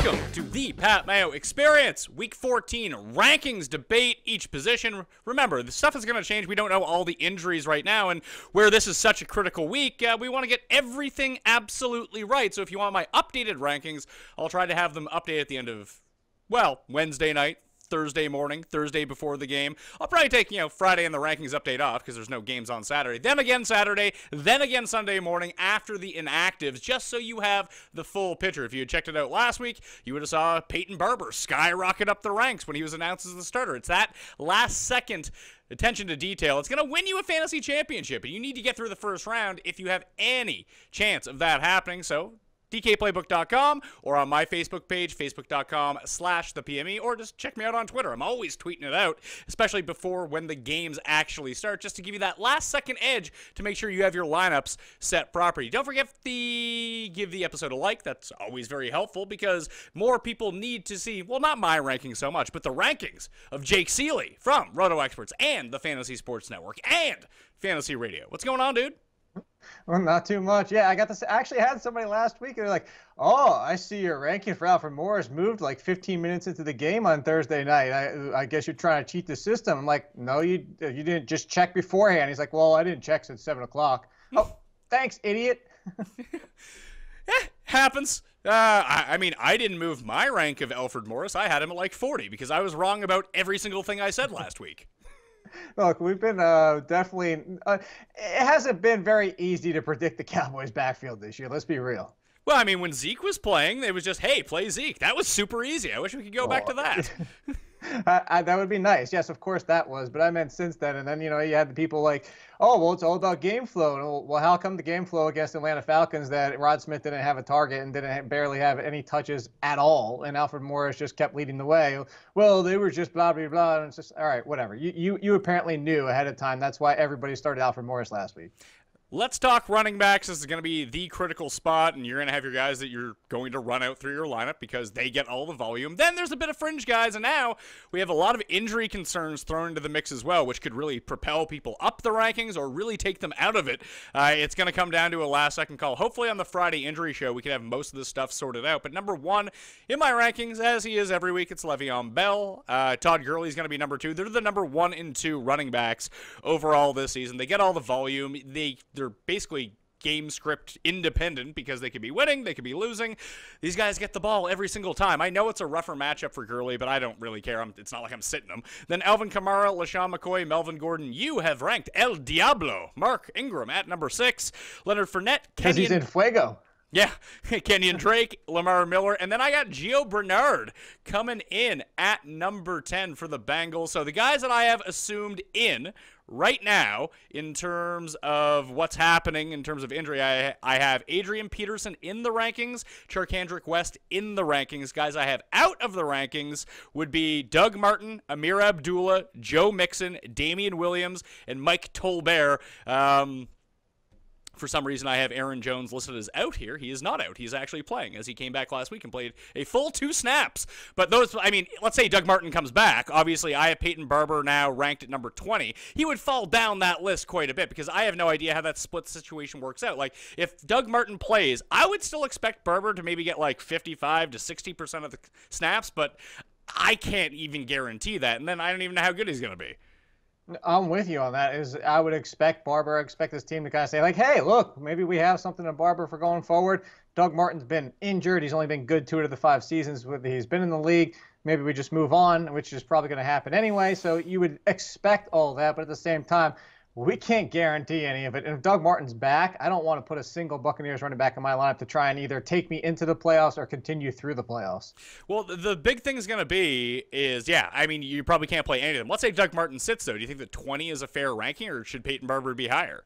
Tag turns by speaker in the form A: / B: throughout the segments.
A: Welcome to the Pat Mayo Experience, Week 14 rankings debate, each position. Remember, the stuff is going to change. We don't know all the injuries right now, and where this is such a critical week, we want to get everything absolutely right. So if you want my updated rankings, I'll try to have them updated at the end of, well, Wednesday night, Thursday morning, Thursday before the game. I'll probably take, Friday and the rankings update off because there's no games on Saturday. Then again Saturday, then again Sunday morning after the inactives, just so you have the full picture. If you had checked it out last week, you would have saw Peyton Barber skyrocket up the ranks when he was announced as the starter. It's that last second attention to detail. It's going to win you a fantasy championship, and you need to get through the first round if you have any chance of that happening. So DKPlaybook.com or on my Facebook page, facebook.com/thepme, or just check me out on Twitter. I'm always tweeting it out, especially before when the games actually start, just to give you that last second edge to make sure you have your lineups set properly. Don't forget to give the episode a like. That's always very helpful because more people need to see, well, not my rankings so much, but the rankings of Jake Ciely from Roto Experts and the Fantasy Sports Network and Fantasy Radio. What's going on, dude?
B: Well, not too much. Yeah, I got this. I actually had somebody last week, and they're like, "Oh, I see your ranking for Alfred Morris moved like 15 minutes into the game on Thursday night. I guess you're trying to cheat the system." I'm like, "No, you didn't just check beforehand." He's like, "Well, I didn't check since 7 o'clock." Oh, thanks, idiot.
A: Happens. I mean, I didn't move my rank of Alfred Morris. I had him at like 40 because I was wrong about every single thing I said last week.
B: Look, we've been definitely it hasn't been very easy to predict the Cowboys' backfield this year. Let's be real.
A: Well, I mean, when Zeke was playing, it was just, hey, play Zeke. That was super easy. I wish we could go back to that.
B: That would be nice. Yes, of course that was. But I meant since then. And then, you had the people like, oh, well, it's all about game flow. Well, how come the game flow against Atlanta Falcons that Rod Smith didn't have a target and didn't barely have any touches at all, and Alfred Morris just kept leading the way? Well, they were just blah, blah, blah. And it's just, all right, whatever. You apparently knew ahead of time. That's why everybody started Alfred Morris last week.
A: Let's talk running backs. This is going to be the critical spot, and you're going to have your guys that you're going to run out through your lineup because they get all the volume. Then there's a bit of fringe guys, and now we have a lot of injury concerns thrown into the mix as well, which could really propel people up the rankings or really take them out of it. It's going to come down to a last-second call. Hopefully on the Friday injury show, we can have most of this stuff sorted out. But number one in my rankings, as he is every week, it's Le'Veon Bell. Todd Gurley's going to be number two. They're the number 1 and 2 running backs overall this season. They get all the volume. They're basically game script independent because they could be winning, they could be losing. These guys get the ball every single time. I know it's a rougher matchup for Gurley, but I don't really care. It's not like I'm sitting them. Then Alvin Kamara, LaShawn McCoy, Melvin Gordon. You have ranked El Diablo, Mark Ingram at number 6. Leonard Fournette.
B: Because he's in fuego.
A: Yeah, Kenyon Drake, Lamar Miller, and then I got Gio Bernard coming in at number 10 for the Bengals. So the guys that I have assumed in right now in terms of what's happening in terms of injury, I have Adrian Peterson in the rankings, Charkandrick West in the rankings. Guys I have out of the rankings would be Doug Martin, Amir Abdullah, Joe Mixon, Damian Williams, and Mike Tolbert. For some reason, I have Aaron Jones listed as out here. He is not out. He's actually playing, as he came back last week and played a full 2 snaps. But those, I mean, let's say Doug Martin comes back. Obviously, I have Peyton Barber now ranked at number 20. He would fall down that list quite a bit because I have no idea how that split situation works out. Like, if Doug Martin plays, I would still expect Barber to maybe get like 55 to 60% of the snaps, but I can't even guarantee that. And then I don't even know how good he's going to be.
B: I'm with you on that. I would expect Barber, this team to kind of say, like, hey, look, maybe we have something in Barber for going forward. Doug Martin's been injured. He's only been good 2 out of the 5 seasons he's been in the league. Maybe we just move on, which is probably going to happen anyway. So you would expect all that. But at the same time, we can't guarantee any of it. And if Doug Martin's back, I don't want to put a single Buccaneers running back in my lineup to try and either take me into the playoffs or continue through the playoffs.
A: Well, the big thing is going to be is, yeah, I mean, you probably can't play any of them. Let's say Doug Martin sits, though. Do you think that 20 is a fair ranking, or should Peyton Barber be higher?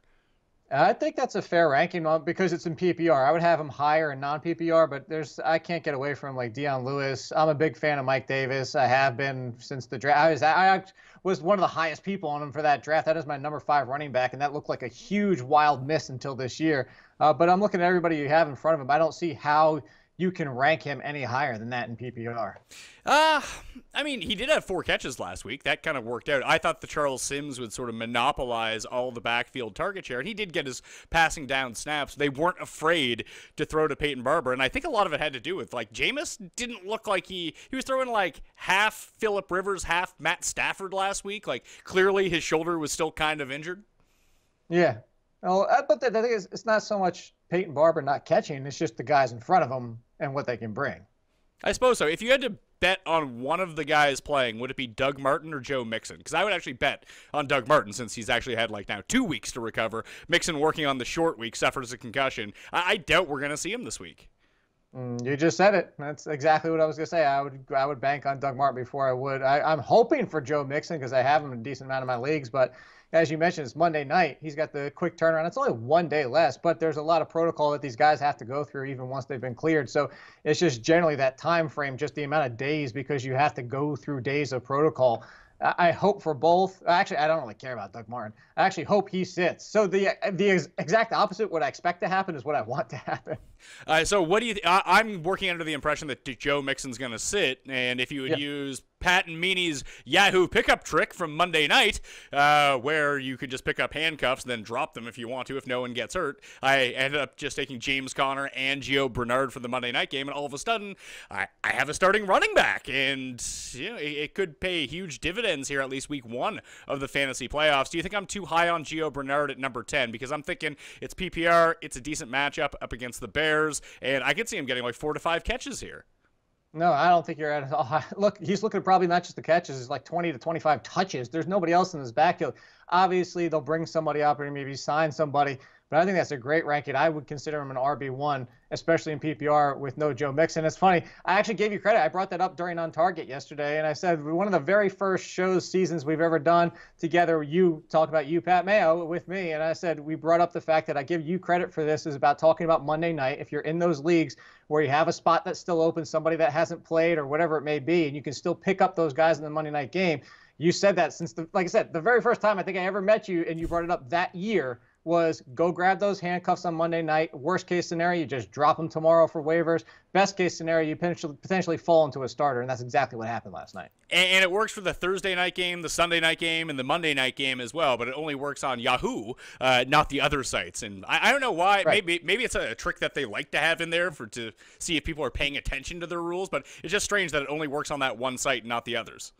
B: I think that's a fair ranking because it's in PPR. I would have him higher in non-PPR, but I can't get away from like Dion Lewis. I'm a big fan of Mike Davis. I have been since the draft. I was one of the highest people on him for that draft. That is my number 5 running back, and that looked like a huge wild miss until this year. But I'm looking at everybody you have in front of him. I don't see how you can rank him any higher than that in PPR.
A: I mean, he did have 4 catches last week. That kind of worked out. I thought the Charles Sims would sort of monopolize all the backfield target share, and he did get his passing down snaps. They weren't afraid to throw to Peyton Barber, and I think a lot of it had to do with, like, Jameis didn't look like he was throwing, like, half Phillip Rivers, half Matt Stafford last week. Like, clearly his shoulder was still kind of injured.
B: Yeah. Oh, but the thing is, it's not so much Peyton Barber not catching, it's just the guys in front of him and what they can bring.
A: I suppose so. If you had to bet on one of the guys playing, would it be Doug Martin or Joe Mixon? Because I would actually bet on Doug Martin since he's actually had like now 2 weeks to recover. Mixon working on the short week suffers a concussion. I doubt we're going to see him this week.
B: You just said it. That's exactly what I was going to say. I would bank on Doug Martin before I would. I'm hoping for Joe Mixon because I have him in a decent amount of my leagues, but as you mentioned, it's Monday night. He's got the quick turnaround. It's only 1 day less, but there's a lot of protocol that these guys have to go through even once they've been cleared. So it's just generally that time frame, just the amount of days, because you have to go through days of protocol. I hope for both. Actually, I don't really care about Doug Martin. I actually hope he sits. So the exact opposite, what I expect to happen, is what I want to happen.
A: So what do you? I'm working under the impression that Joe Mixon's going to sit, and if you would use Pat and Meany's Yahoo pickup trick from Monday night, where you could just pick up handcuffs and then drop them if you want to, if no one gets hurt. I ended up just taking James Conner and Gio Bernard for the Monday night game, and all of a sudden, I have a starting running back, and you know, it could pay huge dividends here at least week 1 of the fantasy playoffs. Do you think I'm too high on Gio Bernard at number 10? Because I'm thinking it's PPR, it's a decent matchup up against the Bears, and I could see him getting like 4 to 5 catches here.
B: No, I don't think you're at all. Look, he's looking at probably not just the catches, it's like 20 to 25 touches. There's nobody else in his backfield. Obviously, they'll bring somebody up or maybe sign somebody, but I think that's a great ranking. I would consider him an RB1, especially in PPR with no Joe Mixon. It's funny. I actually gave you credit. I brought that up during On Target yesterday, and I said one of the very first seasons we've ever done together, you talk about you, Pat Mayo, with me, and I said we brought up the fact that I give you credit for this is about talking about Monday night. If you're in those leagues where you have a spot that's still open, somebody that hasn't played or whatever it may be, and you can still pick up those guys in the Monday night game. You said that since, like I said, the very first time I think I ever met you, and you brought it up that year, was go grab those handcuffs on Monday night. Worst case scenario, you just drop them tomorrow for waivers. Best case scenario, you potentially fall into a starter, and that's exactly what happened last night.
A: And it works for the Thursday night game, the Sunday night game, and the Monday night game as well, but it only works on Yahoo, not the other sites. And I don't know why. Right. Maybe it's a trick that they like to have in there to see if people are paying attention to their rules, but it's just strange that it only works on that one site and not the others.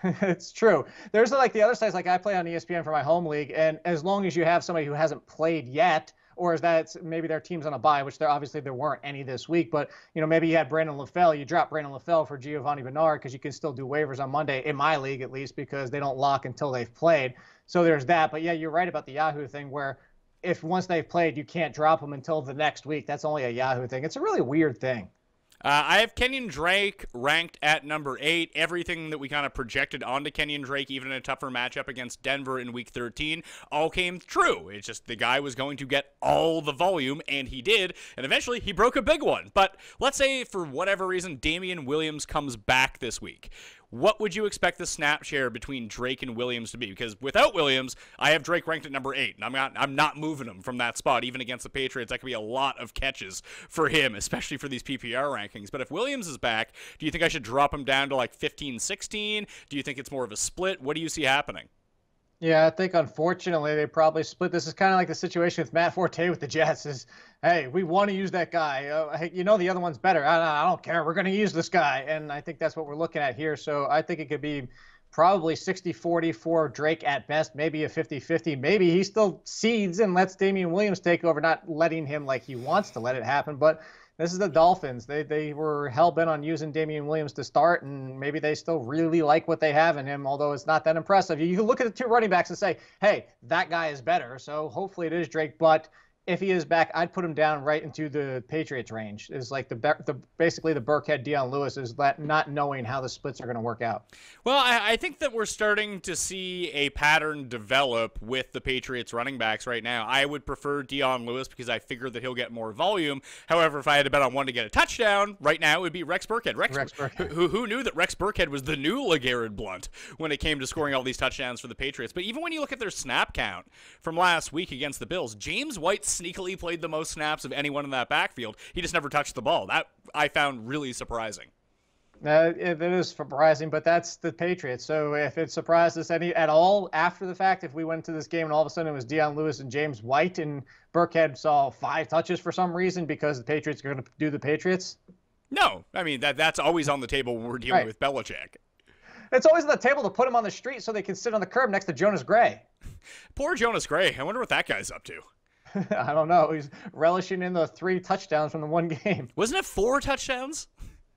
B: It's true. There's like the other sites, like I play on ESPN for my home league, and as long as you have somebody who hasn't played yet, or is that maybe their team's on a bye, which there weren't any this week, but you know, maybe you had Brandon LaFell, you drop Brandon LaFell for Giovanni Bernard because you can still do waivers on Monday, in my league at least, because they don't lock until they've played. So there's that. But yeah, you're right about the Yahoo thing, where if once they've played, you can't drop them until the next week. That's only a Yahoo thing. It's a really weird thing.
A: I have Kenyon Drake ranked at number 8. Everything that we kind of projected onto Kenyon Drake, even in a tougher matchup against Denver in Week 13, all came true. It's just the guy was going to get all the volume, and he did, and eventually he broke a big one. But let's say, for whatever reason, Damian Williams comes back this week. What would you expect the snap share between Drake and Williams to be? Because without Williams, I have Drake ranked at number 8, and I'm not moving him from that spot. Even against the Patriots, that could be a lot of catches for him, especially for these PPR rankings. But if Williams is back, do you think I should drop him down to like 15, 16? Do you think it's more of a split? What do you see happening?
B: Yeah, I think unfortunately they probably split. This is kind of like the situation with Matt Forte with the Jets is, hey, we want to use that guy. Hey, you know the other one's better. I don't care. We're going to use this guy. And I think that's what we're looking at here. So I think it could be probably 60-40 for Drake at best, maybe a 50-50. Maybe he still seeds and lets Damian Williams take over, not letting him like he wants to let it happen. But this is the Dolphins. They were hell-bent on using Damian Williams to start, and maybe they still really like what they have in him, although it's not that impressive. You can look at the 2 running backs and say, hey, that guy is better, so hopefully it is Drake. But if he is back, I'd put him down right into the Patriots range. Is like basically the Burkhead Deion Lewis is that not knowing how the splits are going to work out.
A: Well, I think that we're starting to see a pattern develop with the Patriots running backs right now. I would prefer Deion Lewis because I figure that he'll get more volume. However, if I had to bet on one to get a touchdown, right now it would be Rex Burkhead. Rex Burkhead. Who knew that Rex Burkhead was the new LeGarrette Blount when it came to scoring all these touchdowns for the Patriots? But even when you look at their snap count from last week against the Bills, James White sneakily played the most snaps of anyone in that backfield. He just never touched the ball. That I found really surprising.
B: It is surprising, but that's the Patriots. So if it surprised us at all after the fact, if we went to this game and all of a sudden it was Deion Lewis and James White and Burkhead saw 5 touches for some reason because the Patriots are going to do the Patriots?
A: No, I mean, that's always on the table when we're dealing with Belichick.
B: It's always on the table to put him on the street so they can sit on the curb next to Jonas Gray.
A: Poor Jonas Gray. I wonder what that guy's up to.
B: I don't know. He's relishing in the 3 touchdowns from the one game.
A: Wasn't it 4 touchdowns?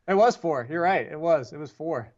B: It was 4. You're right. It was 4.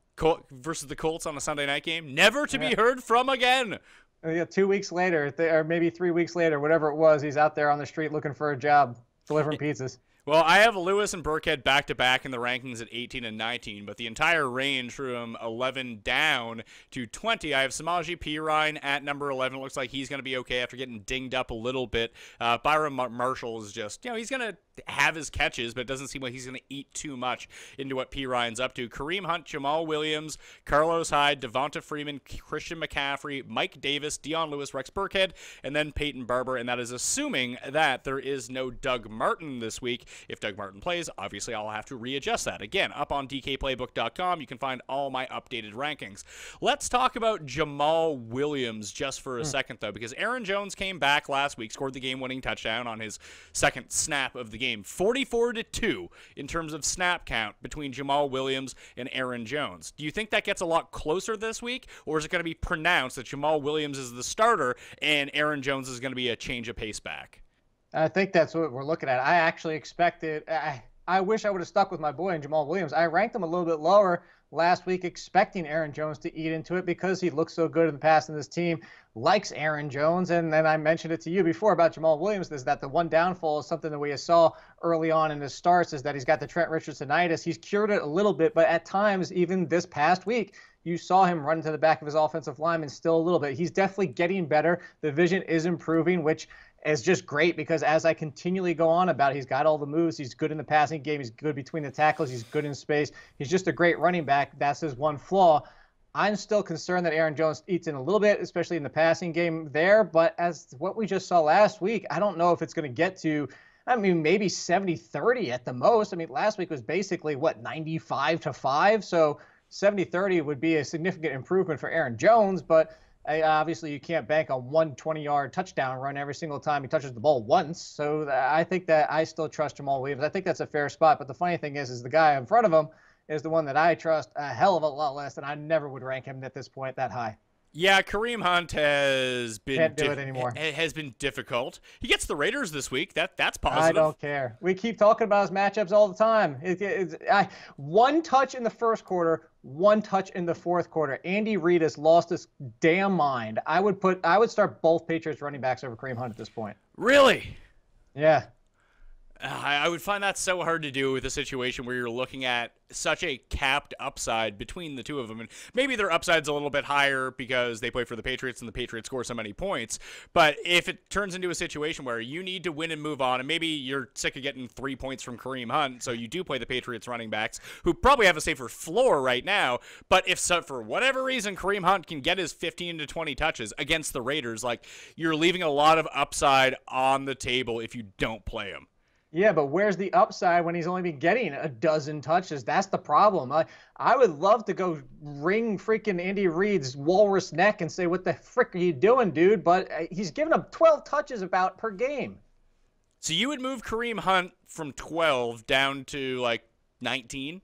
A: Versus the Colts on a Sunday night game. Never to be heard from again.
B: Yeah, 2 weeks later, or maybe 3 weeks later, whatever it was, he's out there on the street looking for a job, delivering pizzas.
A: Well, I have Lewis and Burkhead back-to-back in the rankings at 18 and 19, but the entire range from 11 down to 20, I have Samaje Perine at number 11. It looks like he's going to be okay after getting dinged up a little bit. Byron Marshall is just, he's going to have his catches, but it doesn't seem like he's going to eat too much into what Perine's up to. Kareem Hunt, Jamal Williams, Carlos Hyde, Devonta Freeman, Christian McCaffrey, Mike Davis, Deion Lewis, Rex Burkhead, and then Peyton Barber, and that is assuming that there is no Doug Martin this week. If Doug Martin plays, obviously I'll have to readjust that. Again, up on DKPlaybook.com, you can find all my updated rankings. Let's talk about Jamal Williams just for a second, though, because Aaron Jones came back last week, scored the game-winning touchdown on his second snap of the game. 44-2 in terms of snap count between Jamal Williams and Aaron Jones. Do you think that gets a lot closer this week, or is it going to be pronounced that Jamal Williams is the starter and Aaron Jones is going to be a change of pace back?
B: I think that's what we're looking at. I actually expected I wish I would have stuck with my boy in Jamal Williams. I ranked him a little bit lower last week, expecting Aaron Jones to eat into it because he looks so good in the past, and this team likes Aaron Jones. And then I mentioned it to you before about Jamal Williams, is that the one downfall is something that we saw early on in his starts, is that he's got the Trent Richardsonitis. He's cured it a little bit, but at times, even this past week, you saw him run to the back of his offensive lineman still a little bit. He's definitely getting better. The vision is improving, which is just great because as I continually go on about it, he's got all the moves. He's good in the passing game. He's good between the tackles. He's good in space. He's just a great running back. That's his one flaw. I'm still concerned that Aaron Jones eats in a little bit, especially in the passing game there. But as what we just saw last week, I don't know if it's going to get to, maybe 70-30 at the most. Last week was basically, 95-5? So 70-30 would be a significant improvement for Aaron Jones, but obviously you can't bank on one 20-yard touchdown run every single time he touches the ball once. So I think that I still trust Jamal Williams. I think that's a fair spot. But the funny thing is the guy in front of him is the one that I trust a hell of a lot less, and I never would rank him at this point that high.
A: Yeah, Kareem Hunt has been
B: Can't do it anymore.
A: Has been difficult. He gets the Raiders this week. That's positive.
B: I don't care. We keep talking about his matchups all the time. One touch in the first quarter, one touch in the fourth quarter. Andy Reid has lost his damn mind. I would start both Patriots running backs over Kareem Hunt at this point.
A: Really?
B: Yeah.
A: I would find that so hard to do with a situation where you're looking at such a capped upside between the two of them. And maybe their upside's a little bit higher because they play for the Patriots and the Patriots score so many points. But if it turns into a situation where you need to win and move on, and maybe you're sick of getting 3 points from Kareem Hunt, so you do play the Patriots running backs, who probably have a safer floor right now. But if for whatever reason Kareem Hunt can get his 15 to 20 touches against the Raiders, you're leaving a lot of upside on the table if you don't play him.
B: Yeah, but where's the upside when he's only been getting a dozen touches? That's the problem. I would love to go wring freaking Andy Reid's walrus neck and say, what the frick are you doing, dude? But he's giving up 12 touches about per game.
A: So you would move Kareem Hunt from 12 down to 19?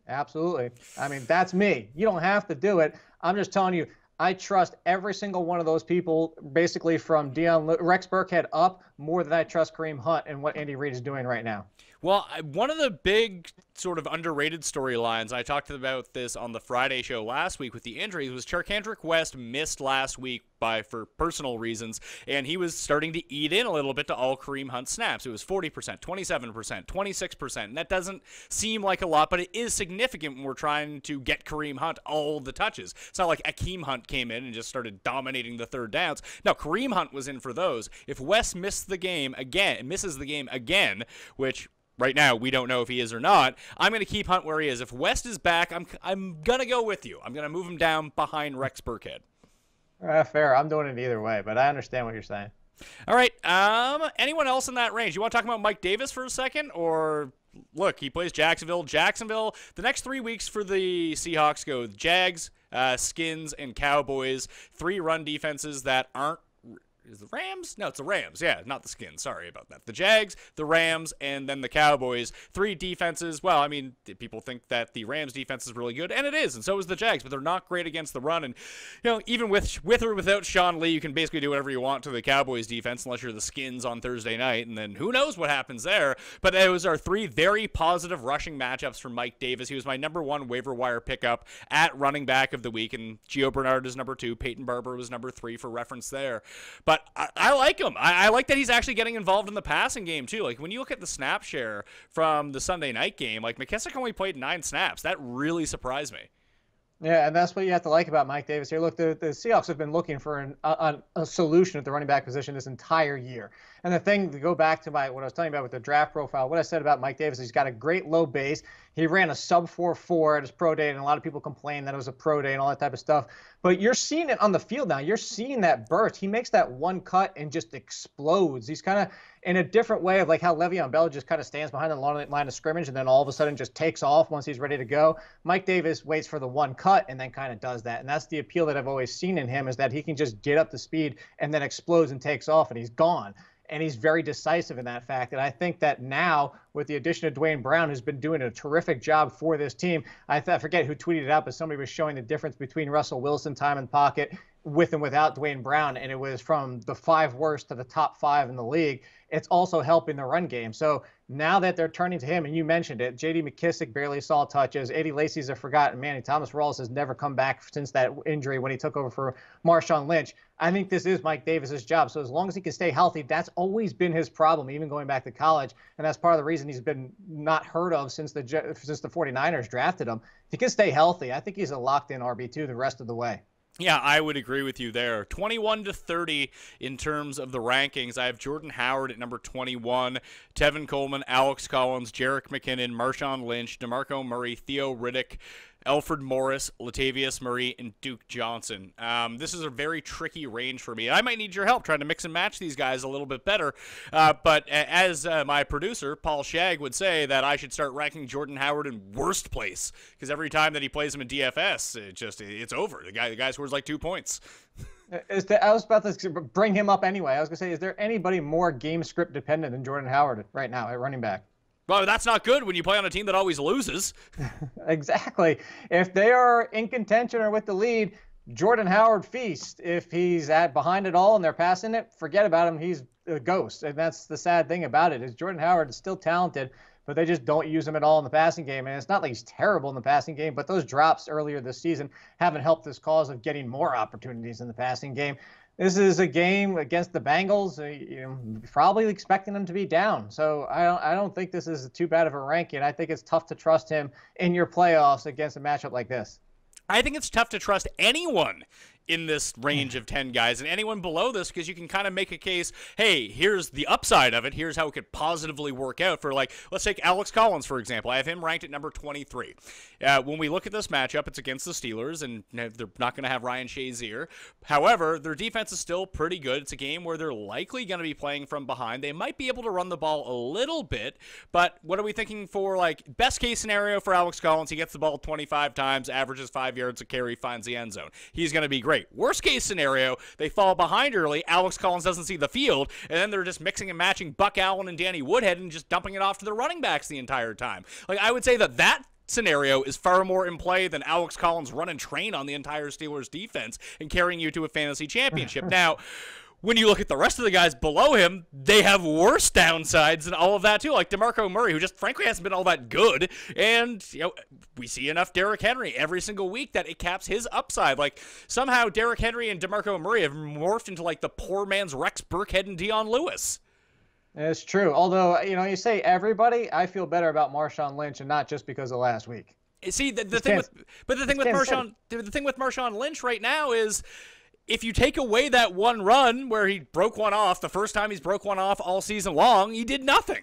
B: Absolutely. That's me. You don't have to do it. I'm just telling you, I trust every single one of those people, basically from Rex Burkhead up, more than I trust Kareem Hunt and what Andy Reid is doing right now.
A: Well, one of the big sort of underrated storylines, I talked about this on the Friday show last week with the injuries, was Charcandrick West missed last week for personal reasons, and he was starting to eat in a little bit to all Kareem Hunt snaps. It was 40%, 27%, 26%, and that doesn't seem like a lot, but it is significant when we're trying to get Kareem Hunt all the touches. It's not like Akeem Hunt came in and just started dominating the third downs. No, Kareem Hunt was in for those. If West misses the game again, which right now we don't know if he is or not, I'm going to keep Hunt where he is. If West is back, I'm going to go with you. I'm going to move him down behind Rex Burkhead.
B: Fair. I'm doing it either way, but I understand what you're saying.
A: All right. Anyone else in that range? You want to talk about Mike Davis for a second, or look, he plays Jacksonville. Jacksonville. The next 3 weeks for the Seahawks go Jags, Skins, and Cowboys. 3 run defenses that aren't. Is the Rams? No, it's the Rams. Yeah, not the Skins. Sorry about that. The Jags, the Rams, and then the Cowboys. 3 defenses. Well, I mean, people think that the Rams defense is really good, and it is, and so is the Jags, but they're not great against the run. And, even with or without Sean Lee, you can basically do whatever you want to the Cowboys defense, unless you're the Skins on Thursday night, and then who knows what happens there. But those are 3 very positive rushing matchups for Mike Davis. He was my number 1 waiver wire pickup at running back of the week, and Gio Bernard is number 2. Peyton Barber was number 3 for reference there. But I like him. I like that he's actually getting involved in the passing game, too. Like, when you look at the snap share from the Sunday night game, like, McKissick only played 9 snaps. That really surprised me.
B: Yeah, and that's what you have to like about Mike Davis here. Look, the Seahawks have been looking for a solution at the running back position this entire year. And the thing, to go back to what I was telling you about with the draft profile, what I said about Mike Davis, he's got a great low base. He ran a sub 4.4 at his pro day, and a lot of people complained that it was a pro day and all that type of stuff. But you're seeing it on the field now. You're seeing that burst. He makes that one cut and just explodes. He's kind of in a different way of like how Le'Veon Bell just kind of stands behind the line of scrimmage and then all of a sudden just takes off once he's ready to go. Mike Davis waits for the one cut and then kind of does that. And that's the appeal that I've always seen in him, is that he can just get up to speed and then explodes and takes off and he's gone. And he's very decisive in that fact. And I think that now, with the addition of Dwayne Brown, who's been doing a terrific job for this team, I forget who tweeted it out, but somebody was showing the difference between Russell Wilson time in pocket with and without Dwayne Brown, and it was from the 5 worst to the top 5 in the league. It's also helping the run game. So now that they're turning to him, and you mentioned it, J.D. McKissick barely saw touches. Eddie Lacy's a forgotten man. Thomas Rawls has never come back since that injury when he took over for Marshawn Lynch. I think this is Mike Davis's job. So as long as he can stay healthy, that's always been his problem, even going back to college. And that's part of the reason he's been not heard of since the 49ers drafted him. If he can stay healthy, I think he's a locked-in RB2 the rest of the way.
A: Yeah, I would agree with you there. 21-30 in terms of the rankings. I have Jordan Howard at number 21, Tevin Coleman, Alex Collins, Jerick McKinnon, Marshawn Lynch, DeMarco Murray, Theo Riddick, Alfred Morris, Latavius Murray, and Duke Johnson. This is a very tricky range for me. I might need your help trying to mix and match these guys a little bit better. But as my producer, Paul Shagg, would say, that I should start ranking Jordan Howard in worst place, because every time that he plays him in DFS, it's over. The guy scores like 2 points.
B: I was about to bring him up anyway. I was going to say, is there anybody more game script dependent than Jordan Howard right now at running back?
A: Well, that's not good when you play on a team that always loses.
B: Exactly. If they are in contention or with the lead, Jordan Howard feast. If he's behind it all and they're passing it, forget about him. He's a ghost. And that's the sad thing about it, is Jordan Howard is still talented, but they just don't use him at all in the passing game. And it's not like he's terrible in the passing game, but those drops earlier this season haven't helped this cause of getting more opportunities in the passing game. This is a game against the Bengals, probably expecting them to be down. So I don't think this is too bad of a ranking. I think it's tough to trust him in your playoffs against a matchup like this.
A: I think it's tough to trust anyone in this range of 10 guys and anyone below this, because you can kind of make a case, hey, here's the upside of it. Here's how it could positively work out for, like, let's take Alex Collins, for example. I have him ranked at number 23. When we look at this matchup, it's against the Steelers, and they're not going to have Ryan Shazier. However, their defense is still pretty good. It's a game where they're likely going to be playing from behind. They might be able to run the ball a little bit, but what are we thinking for, like, best case scenario for Alex Collins? He gets the ball 25 times, averages 5 yards a carry, finds the end zone. He's going to be great. Worst case scenario, they fall behind early, Alex Collins doesn't see the field, and then they're just mixing and matching Buck Allen and Danny Woodhead and just dumping it off to the running backs the entire time. Like, I would say that scenario is far more in play than Alex Collins run and train on the entire Steelers defense and carrying you to a fantasy championship. Now, when you look at the rest of the guys below him, they have worse downsides and all of that too. Like DeMarco Murray, who just frankly hasn't been all that good. And, we see enough Derrick Henry every single week that it caps his upside. Like, somehow Derrick Henry and DeMarco Murray have morphed into like the poor man's Rex Burkhead and Dion Lewis.
B: It's true. Although, you say everybody, I feel better about Marshawn Lynch, and not just because of last week.
A: See, the thing with Marshawn Lynch right now is, if you take away that one run where he broke one off, the first time he's broke one off all season long, he did nothing.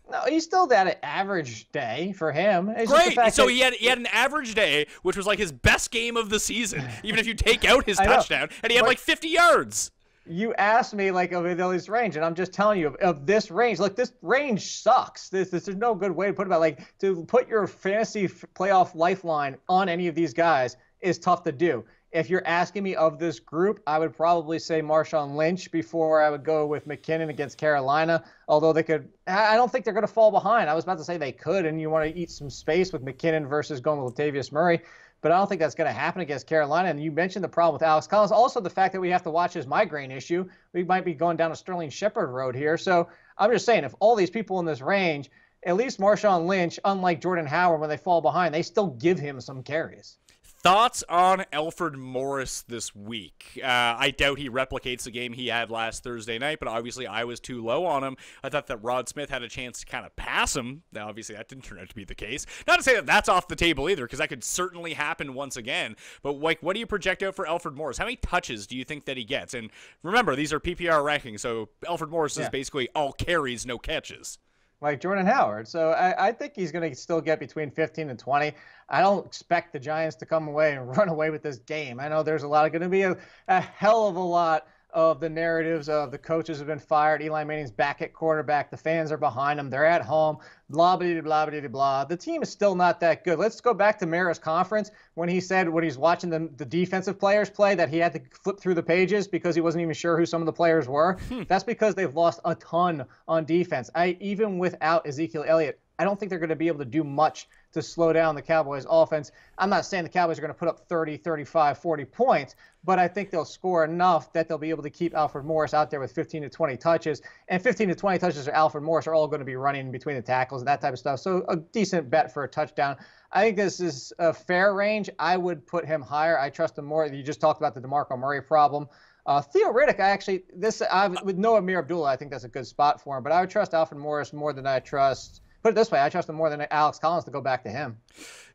B: No, he's still had an average day for him. It's
A: great. So he had an average day, which was like his best game of the season, even if you take out his touchdown, and he had like 50 yards.
B: You asked me like of this range, and I'm just telling you of this range. Look, this range sucks. This is no good way to put it about. Like to put your fantasy playoff lifeline on any of these guys is tough to do. If you're asking me of this group, I would probably say Marshawn Lynch before I would go with McKinnon against Carolina. Although they could, I don't think they're going to fall behind. I was about to say they could, and you want to eat some space with McKinnon versus going with Latavius Murray. But I don't think that's going to happen against Carolina. And you mentioned the problem with Alex Collins. Also, the fact that we have to watch his migraine issue. We might be going down a Sterling Shepard road here. So I'm just saying, if all these people in this range, at least Marshawn Lynch, unlike Jordan Howard, when they fall behind, they still give him some carries.
A: Thoughts on Alfred Morris this week? I doubt he replicates the game he had last Thursday night, but obviously I was too low on him. I thought that Rod Smith had a chance to kind of pass him. Now, obviously, that didn't turn out to be the case. Not to say that that's off the table either, because that could certainly happen once again. But like, what do you project out for Alfred Morris? How many touches do you think that he gets? And remember, these are PPR rankings, so Alfred Morris is basically all carries, no catches.
B: Like Jordan Howard. So I think he's going to still get between 15 and 20. I don't expect the Giants to come away and run away with this game. I know there's going to be a hell of a lot of the narratives of the coaches have been fired. Eli Manning's back at quarterback. The fans are behind him. They're at home. Blah, blah, blah, blah, blah. The team is still not that good. Let's go back to Mara's conference when he said when he's watching the defensive players play that he had to flip through the pages because he wasn't even sure who some of the players were. That's because they've lost a ton on defense. Even without Ezekiel Elliott, I don't think they're going to be able to do much to slow down the Cowboys offense. I'm not saying the Cowboys are going to put up 30, 35, 40 points, but I think they'll score enough that they'll be able to keep Alfred Morris out there with 15 to 20 touches. And 15 to 20 touches for Alfred Morris are all going to be running between the tackles and that type of stuff. So a decent bet for a touchdown. I think this is a fair range. I would put him higher. I trust him more. You just talked about the DeMarco Murray problem. Theo Riddick, with no Amir Abdullah, I think that's a good spot for him. But I would trust Alfred Morris more than I trust. Put it this way, I trust him more than Alex Collins to go back to him.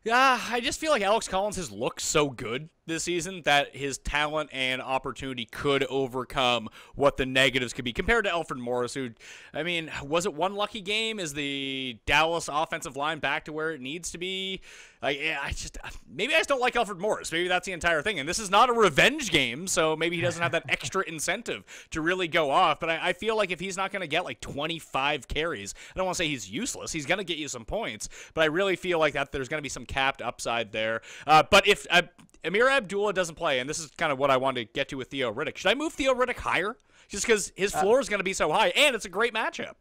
A: Yeah, I just feel like Alex Collins has looked so good this season that his talent and opportunity could overcome what the negatives could be compared to Alfred Morris, who, I mean, was it one lucky game? Is the Dallas offensive line back to where it needs to be? Maybe I just don't like Alfred Morris. Maybe that's the entire thing. And this is not a revenge game, so maybe he doesn't have that extra incentive to really go off. But I feel like if he's not going to get like 25 carries, I don't want to say he's useless. He's going to get you some points, but I really feel like that there's going to be some capped upside there. But if Amir Abdullah doesn't play, and this is kind of what I wanted to get to with Theo Riddick, should I move Theo Riddick higher? Just because his floor is going to be so high, and it's a great matchup.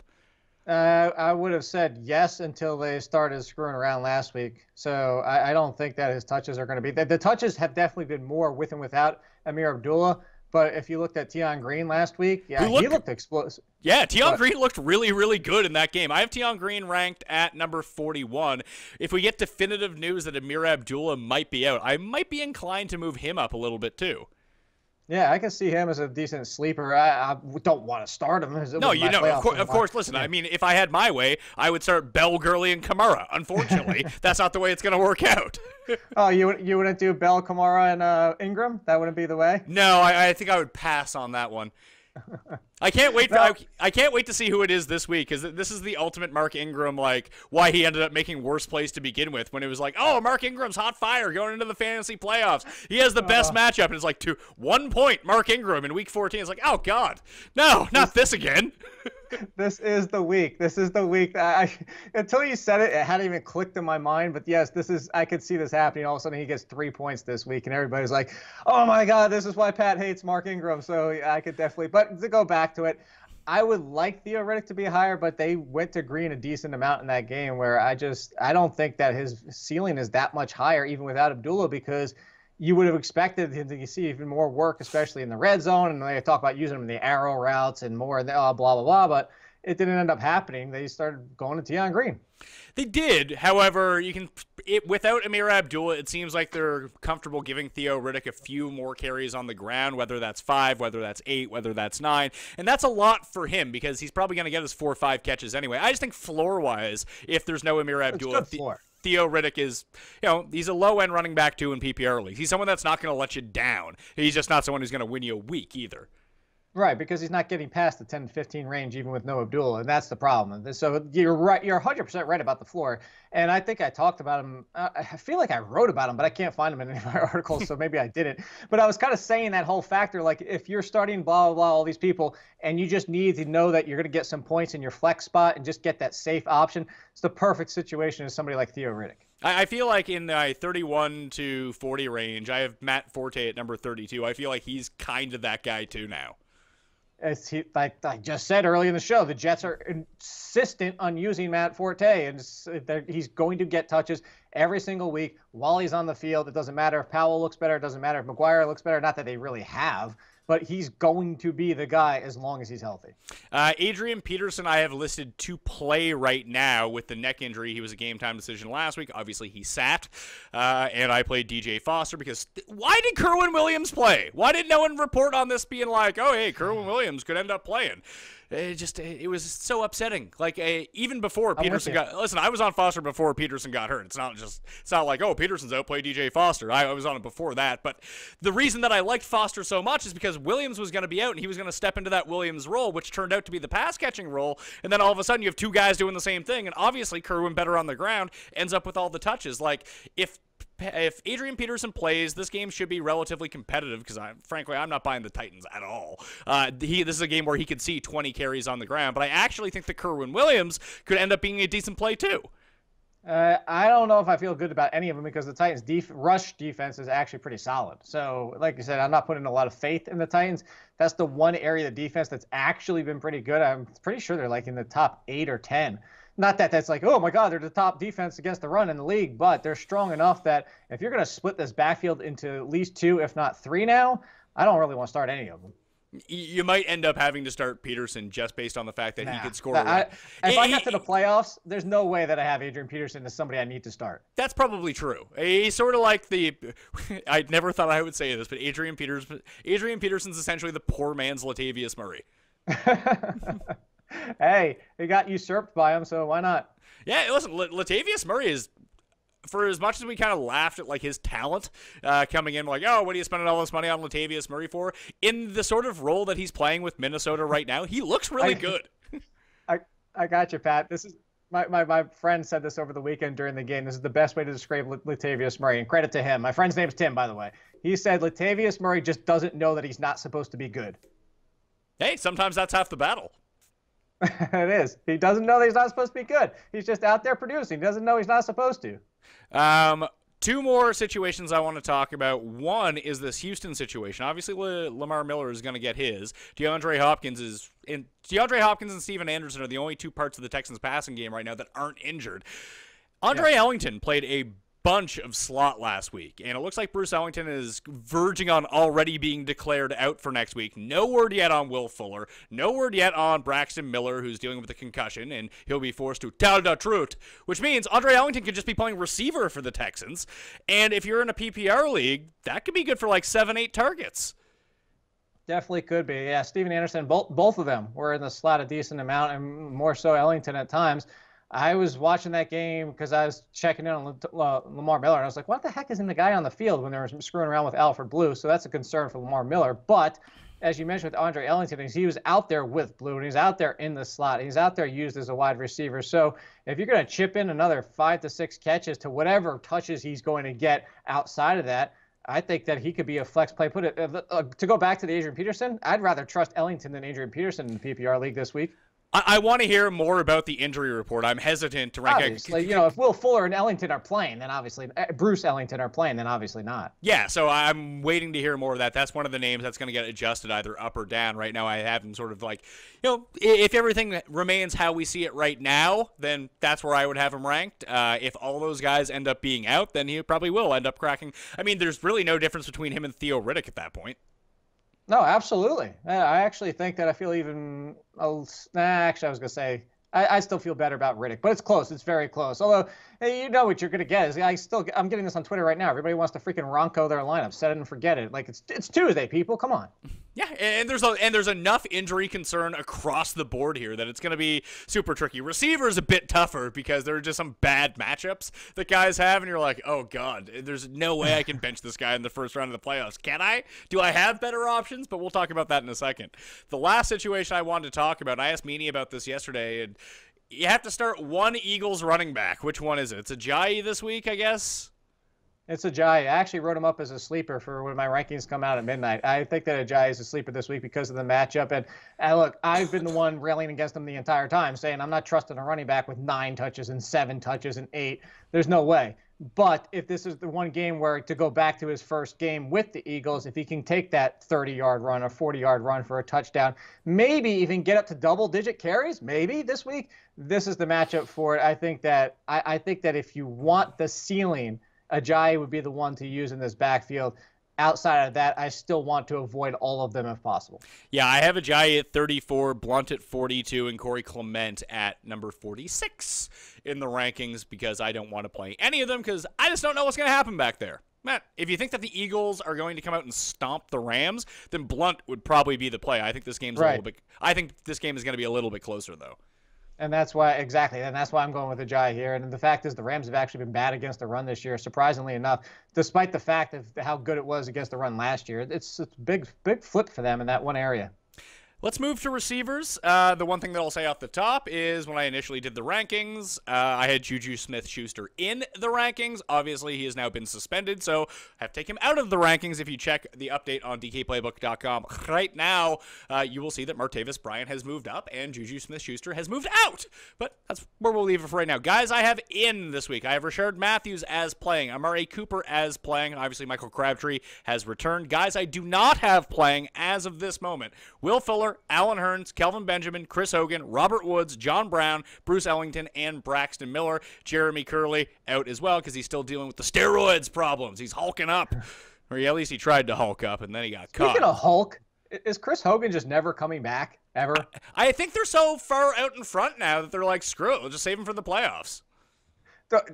B: I would have said yes until they started screwing around last week. So I don't think that his touches are going to be. The touches have definitely been more with and without Amir Abdullah. But if you looked at Tion Green last week, he looked explosive.
A: Yeah, Tion Green looked really, really good in that game. I have Tion Green ranked at number 41. If we get definitive news that Amir Abdullah might be out, I might be inclined to move him up a little bit too.
B: Yeah, I can see him as a decent sleeper. I don't want to start him.
A: No, of course. Listen, I mean, if I had my way, I would start Bell, Gurley, and Kamara. Unfortunately, that's not the way it's going to work out.
B: Oh, you wouldn't do Bell, Kamara, and Ingram? That wouldn't be the way?
A: No, I think I would pass on that one. I can't wait. I can't wait to see who it is this week, because this is the ultimate Mark Ingram, like why he ended up making worst plays to begin with. When it was like, oh, Mark Ingram's hot fire going into the fantasy playoffs. He has the best matchup, and it's like 1 point Mark Ingram in week 14. It's like, oh God, no, not this again.
B: This is the week. This is the week. Until you said it, it hadn't even clicked in my mind. But yes, I could see this happening. All of a sudden, he gets 3 points this week, and everybody's like, "Oh my God, this is why Pat hates Mark Ingram." So I could definitely. But to go back to it, I would like Theo Riddick to be higher, but they went to Green a decent amount in that game. Where I don't think that his ceiling is that much higher, even without Abdullah, because you would have expected him to see even more work, especially in the red zone. And they talk about using him in the arrow routes and more, blah, blah, blah. But it didn't end up happening. They started going to Tion Green.
A: They did. However, without Amir Abdullah, it seems like they're comfortable giving Theo Riddick a few more carries on the ground, whether that's 5, whether that's 8, whether that's 9. And that's a lot for him because he's probably going to get his 4 or 5 catches anyway. I just think floor-wise, if there's no Amir Abdullah, Theo Riddick is, he's a low-end running back, too, in PPR leagues. He's someone that's not going to let you down. He's just not someone who's going to win you a week, either.
B: Right, because he's not getting past the 10 to 15 range even with no Abdullah, and that's the problem. And so you're right, you're 100% right about the floor. And I think I talked about him. I feel like I wrote about him, but I can't find him in any of my articles, so maybe I didn't. But I was kind of saying that whole factor, like if you're starting blah, blah, blah, all these people, and you just need to know that you're going to get some points in your flex spot and just get that safe option, it's the perfect situation as somebody like Theo Riddick.
A: I feel like in the 31 to 40 range, I have Matt Forte at number 32. I feel like he's kind of that guy too now.
B: As like I just said early in the show, the Jets are insistent on using Matt Forte, and he's going to get touches every single week while he's on the field. It doesn't matter if Powell looks better. It doesn't matter if McGuire looks better. Not that they really have, but he's going to be the guy as long as he's healthy.
A: Adrian Peterson, I have listed to play right now with the neck injury. He was a game-time decision last week. Obviously, he sat, and I played DJ Foster because why did Kerwin Williams play? Why did no one report on this being like, oh, hey, Kerwin Williams could end up playing? It was so upsetting. Like even before Peterson listen, I was on Foster before Peterson got hurt. It's not like, oh, Peterson's outplayed DJ Foster. I was on it before that. But the reason that I liked Foster so much is because Williams was going to be out and he was going to step into that Williams role, which turned out to be the pass catching role. And then all of a sudden you have two guys doing the same thing. And obviously Kerwin, better on the ground, ends up with all the touches. Like if Adrian Peterson plays, this game should be relatively competitive because, frankly, I'm not buying the Titans at all. This is a game where he could see 20 carries on the ground, but I actually think that Kerwin Williams could end up being a decent play too.
B: I don't know if I feel good about any of them because the Titans' rush defense is actually pretty solid. So, like you said, I'm not putting a lot of faith in the Titans. That's the one area of the defense that's actually been pretty good. I'm pretty sure they're like in the top 8 or 10. Not that that's like, oh, my God, they're the top defense against the run in the league, but they're strong enough that if you're going to split this backfield into at least 2, if not 3 now, I don't really want to start any of them.
A: You might end up having to start Peterson just based on the fact that he could score.
B: If I got to the playoffs, there's no way that I have Adrian Peterson as somebody I need to start.
A: That's probably true. He's sort of like I never thought I would say this, but Adrian Peterson's essentially the poor man's Latavius Murray.
B: Hey, he got usurped by him, so why not?
A: Yeah, listen, Latavius Murray is, for as much as we kind of laughed at like his talent coming in, like, oh, what are you spending all this money on Latavius Murray for? In the sort of role that he's playing with Minnesota right now, he looks really good.
B: I got you, Pat. This is my friend said this over the weekend during the game. This is the best way to describe Latavius Murray, and credit to him. My friend's name's Tim, by the way. He said Latavius Murray just doesn't know that he's not supposed to be good.
A: Hey, sometimes that's half the battle.
B: It is. He doesn't know that he's not supposed to be good. He's just out there producing. He doesn't know he's not supposed to.
A: 2 more situations I want to talk about. One is this Houston situation. Obviously, Lamar Miller is going to get his. DeAndre Hopkins and Steven Anderson are the only 2 parts of the Texans passing game right now that aren't injured. Andre Ellington played a bunch of slot last week, and it looks like Bruce Ellington is verging on already being declared out for next week. No word yet on Will Fuller. No word yet on Braxton Miller, who's dealing with a concussion, and he'll be forced to tell the truth, which means Andre Ellington could just be playing receiver for the Texans, and if you're in a PPR league, that could be good for like 7-8 targets.
B: Definitely could be. Yeah, Steven Anderson, both of them were in the slot a decent amount, and more so Ellington at times. I was watching that game because I was checking in on Lamar Miller, and I was like, what the heck is in the guy on the field when they were screwing around with Alfred Blue? So that's a concern for Lamar Miller. But as you mentioned with Andre Ellington, he was out there with Blue, and he's out there in the slot. He's out there used as a wide receiver. So if you're going to chip in another 5 to 6 catches to whatever touches he's going to get outside of that, I think that he could be a flex play. To go back to the Adrian Peterson, I'd rather trust Ellington than Adrian Peterson in the PPR league this week.
A: I want to hear more about the injury report. I'm hesitant to rank.
B: Obviously, if Will Fuller and Ellington are playing, then obviously Bruce Ellington are playing, then obviously not.
A: Yeah, so I'm waiting to hear more of that. That's one of the names that's going to get adjusted either up or down. Right now, I have him sort of like, if everything remains how we see it right now, then that's where I would have him ranked. If all those guys end up being out, then he probably will end up cracking. I mean, there's really no difference between him and Theo Riddick at that point.
B: No, absolutely. I actually think that I feel even actually, I was going to say I still feel better about Riddick, but it's close. It's very close. Although, hey, you know what you're going to get is I'm getting this on Twitter right now. Everybody wants to freaking Ronco their lineup. Set it and forget it. Like it's Tuesday, people. Come on.
A: Yeah, and there's enough injury concern across the board here that it's going to be super tricky. Receivers a bit tougher because there are just some bad matchups that guys have, and you're like, oh god, there's no way I can bench this guy in the first round of the playoffs. Can I? Do I have better options? But we'll talk about that in a second. The last situation I wanted to talk about, I asked Meany about this yesterday, and you have to start one Eagles running back. Which one is it? It's Ajayi this week, I guess.
B: It's Ajayi. I actually wrote him up as a sleeper for when my rankings come out at midnight. I think that Ajayi is a sleeper this week because of the matchup. And look, I've been the one railing against him the entire time, saying I'm not trusting a running back with 9 touches and 7 touches and 8. There's no way. But if this is the one game where, to go back to his first game with the Eagles, if he can take that 30-yard run or 40-yard run for a touchdown, maybe even get up to double-digit carries, maybe this week, this is the matchup for it. I think that if you want the ceiling, Ajayi would be the one to use in this backfield. Outside of that, I still want to avoid all of them if possible.
A: Yeah, I have Ajayi at 34, Blunt at 42, and Corey Clement at number 46 in the rankings because I don't want to play any of them because I just don't know what's going to happen back there. Matt, if you think that the Eagles are going to come out and stomp the Rams, then Blunt would probably be the play. I think this game's I think this game is going to be a little bit closer though.
B: And that's why, exactly, and that's why I'm going with Ajayi here. And the fact is the Rams have actually been bad against the run this year, surprisingly enough, despite the fact of how good it was against the run last year. It's a big flip for them in that one area.
A: Let's move to receivers. The one thing that I'll say off the top is when I initially did the rankings, I had Juju Smith-Schuster in the rankings. Obviously, he has now been suspended, so I have to take him out of the rankings. If you check the update on DKPlaybook.com right now, you will see that Martavis Bryant has moved up and Juju Smith-Schuster has moved out. But that's where we'll leave it for right now. Guys, I have in this week. I have Rashard Matthews as playing, Amari Cooper as playing. Obviously, Michael Crabtree has returned. Guys, I do not have playing as of this moment. Will Fuller, Alan Hearns, Kelvin Benjamin, Chris Hogan, Robert Woods, John Brown, Bruce Ellington, and Braxton Miller. Jeremy Curley out as well because he's still dealing with the steroids problems. He's hulking up. Or at least he tried to hulk up, and then he got caught.
B: Speaking of Hulk, is Chris Hogan just never coming back, ever?
A: I think they're so far out in front now that they're like, screw it, we'll just save him for the playoffs.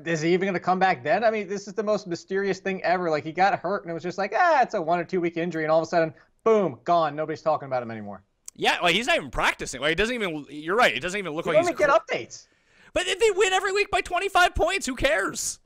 B: Is he even going to come back then? I mean, this is the most mysterious thing ever. Like, he got hurt, and it was just like, it's a 1 or 2 week injury, and all of a sudden, boom, gone. Nobody's talking about him anymore.
A: Yeah, like he's not even practicing. Like, it doesn't even. You're right. It doesn't even look like he's.
B: Don't get updates.
A: But if they win every week by 25 points, who cares?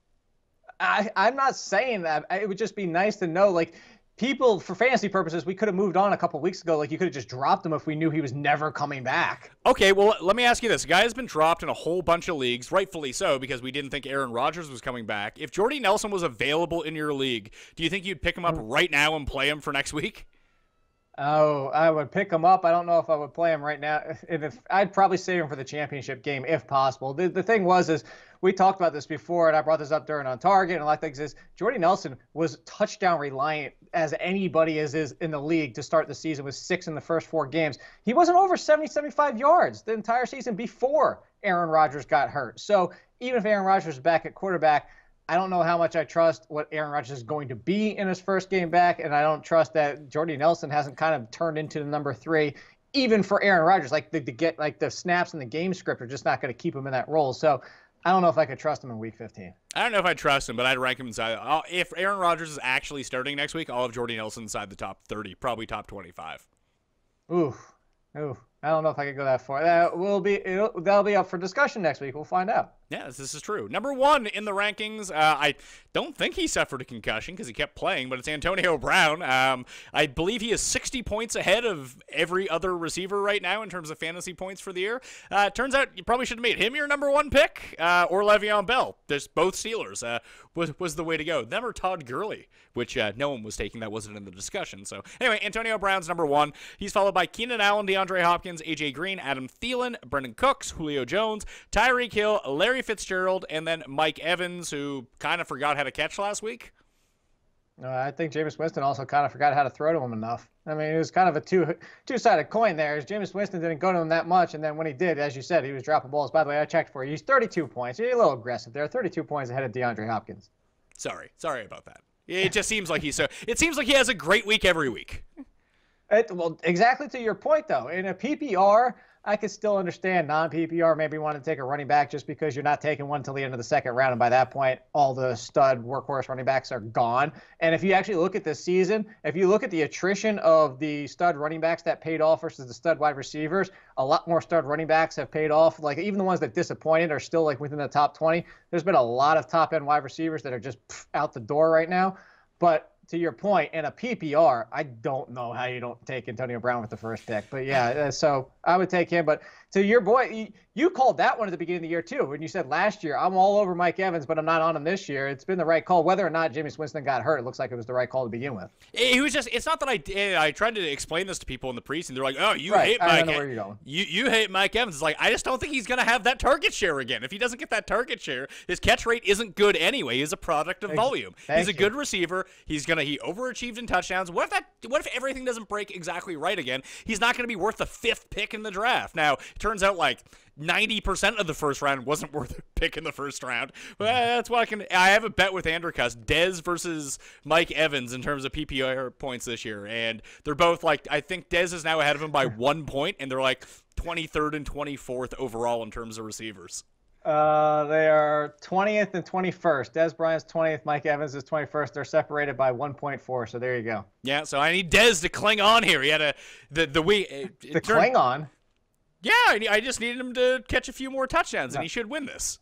B: I'm not saying that. It would just be nice to know, like, people, for fantasy purposes, we could have moved on a couple weeks ago. Like, you could have just dropped him if we knew he was never coming back.
A: Okay, well, let me ask you this. A guy has been dropped in a whole bunch of leagues, rightfully so, because we didn't think Aaron Rodgers was coming back. If Jordy Nelson was available in your league, do you think you'd pick him up right now and play him for next week?
B: Oh, I would pick him up. I don't know if I would play him right now. I'd probably save him for the championship game if possible. The thing is we talked about this before, and I brought this up during On Target, and a lot of things is Jordy Nelson was touchdown reliant as anybody is in the league to start the season with 6 in the first 4 games. He wasn't over 75 yards the entire season before Aaron Rodgers got hurt. So even if Aaron Rodgers is back at quarterback, I don't know how much I trust what Aaron Rodgers is going to be in his first game back, and I don't trust that Jordy Nelson hasn't kind of turned into the number 3, even for Aaron Rodgers. Like the snaps in the game script are just not going to keep him in that role. So I don't know if I could trust him in Week 15.
A: I don't know if I trust him, but I'd rank him inside. If Aaron Rodgers is actually starting next week, I'll have Jordy Nelson inside the top 30, probably top 25.
B: Ooh. I don't know if I could go that far. That'll be up for discussion next week. We'll find out.
A: Yes, this is true. Number 1 in the rankings, I don't think he suffered a concussion because he kept playing, but it's Antonio Brown. I believe he is 60 points ahead of every other receiver right now in terms of fantasy points for the year. Turns out you probably should have made him your number 1 pick or Le'Veon Bell. There's both Steelers was the way to go. Them or Todd Gurley, which no one was taking. That wasn't in the discussion. So anyway, Antonio Brown's number 1. He's followed by Keenan Allen, DeAndre Hopkins, A.J. Green, Adam Thielen, Brendan Cooks, Julio Jones, Tyreek Hill, Larry Fitzgerald, and then Mike Evans, who kind of forgot how to catch last week.
B: I think Jameis Winston also kind of forgot how to throw to him enough. I mean, it was kind of a two-sided coin there. Jameis Winston didn't go to him that much, and then when he did, as you said, he was dropping balls. By the way, I checked for you. He's 32 points. He's a little aggressive there. 32 points ahead of DeAndre Hopkins.
A: Sorry about that. It just seems like it seems like he has a great week every week.
B: Well, exactly to your point, though. In a PPR, I could still understand non-PPR maybe want to take a running back just because you're not taking one until the end of the second round. And by that point, all the stud workhorse running backs are gone. And if you actually look at this season, if you look at the attrition of the stud running backs that paid off versus the stud wide receivers, a lot more stud running backs have paid off. Like even the ones that disappointed are still like within the top 20. There's been a lot of top end wide receivers that are just out the door right now. But to your point, in a PPR, I don't know how you don't take Antonio Brown with the first pick. But yeah, so I would take him. But to your boy, you called that one at the beginning of the year too. When you said last year, I'm all over Mike Evans, but I'm not on him this year. It's been the right call. Whether or not Jameis Winston got hurt, it looks like it was the right call to begin with.
A: He was just, it's not that I tried to explain this to people in the preseason. They're like, oh, you hate Mike. I don't know where you're going. You hate Mike Evans. It's like, I just don't think he's going to have that target share again. If he doesn't get that target share, his catch rate isn't good anyway. He's a product of volume. He's a good receiver. He overachieved in touchdowns. What if everything doesn't break exactly right again? He's not going to be worth the 5th pick in the draft. Now, it turns out like 90% of the first round wasn't worth a pick in the first round. Well, that's why I have a bet with Andrew Cuss, Dez versus Mike Evans in terms of PPR points this year. And they're both like, I think Dez is now ahead of him by 1 point, and they're like 23rd and 24th overall in terms of receivers.
B: They are 20th and 21st. Dez Bryant's 20th. Mike Evans is 21st. They're separated by 1.4. So there you go.
A: Yeah. So I need Dez to cling on here. He had
B: cling on.
A: Yeah, I just needed him to catch a few more touchdowns, and he should win this.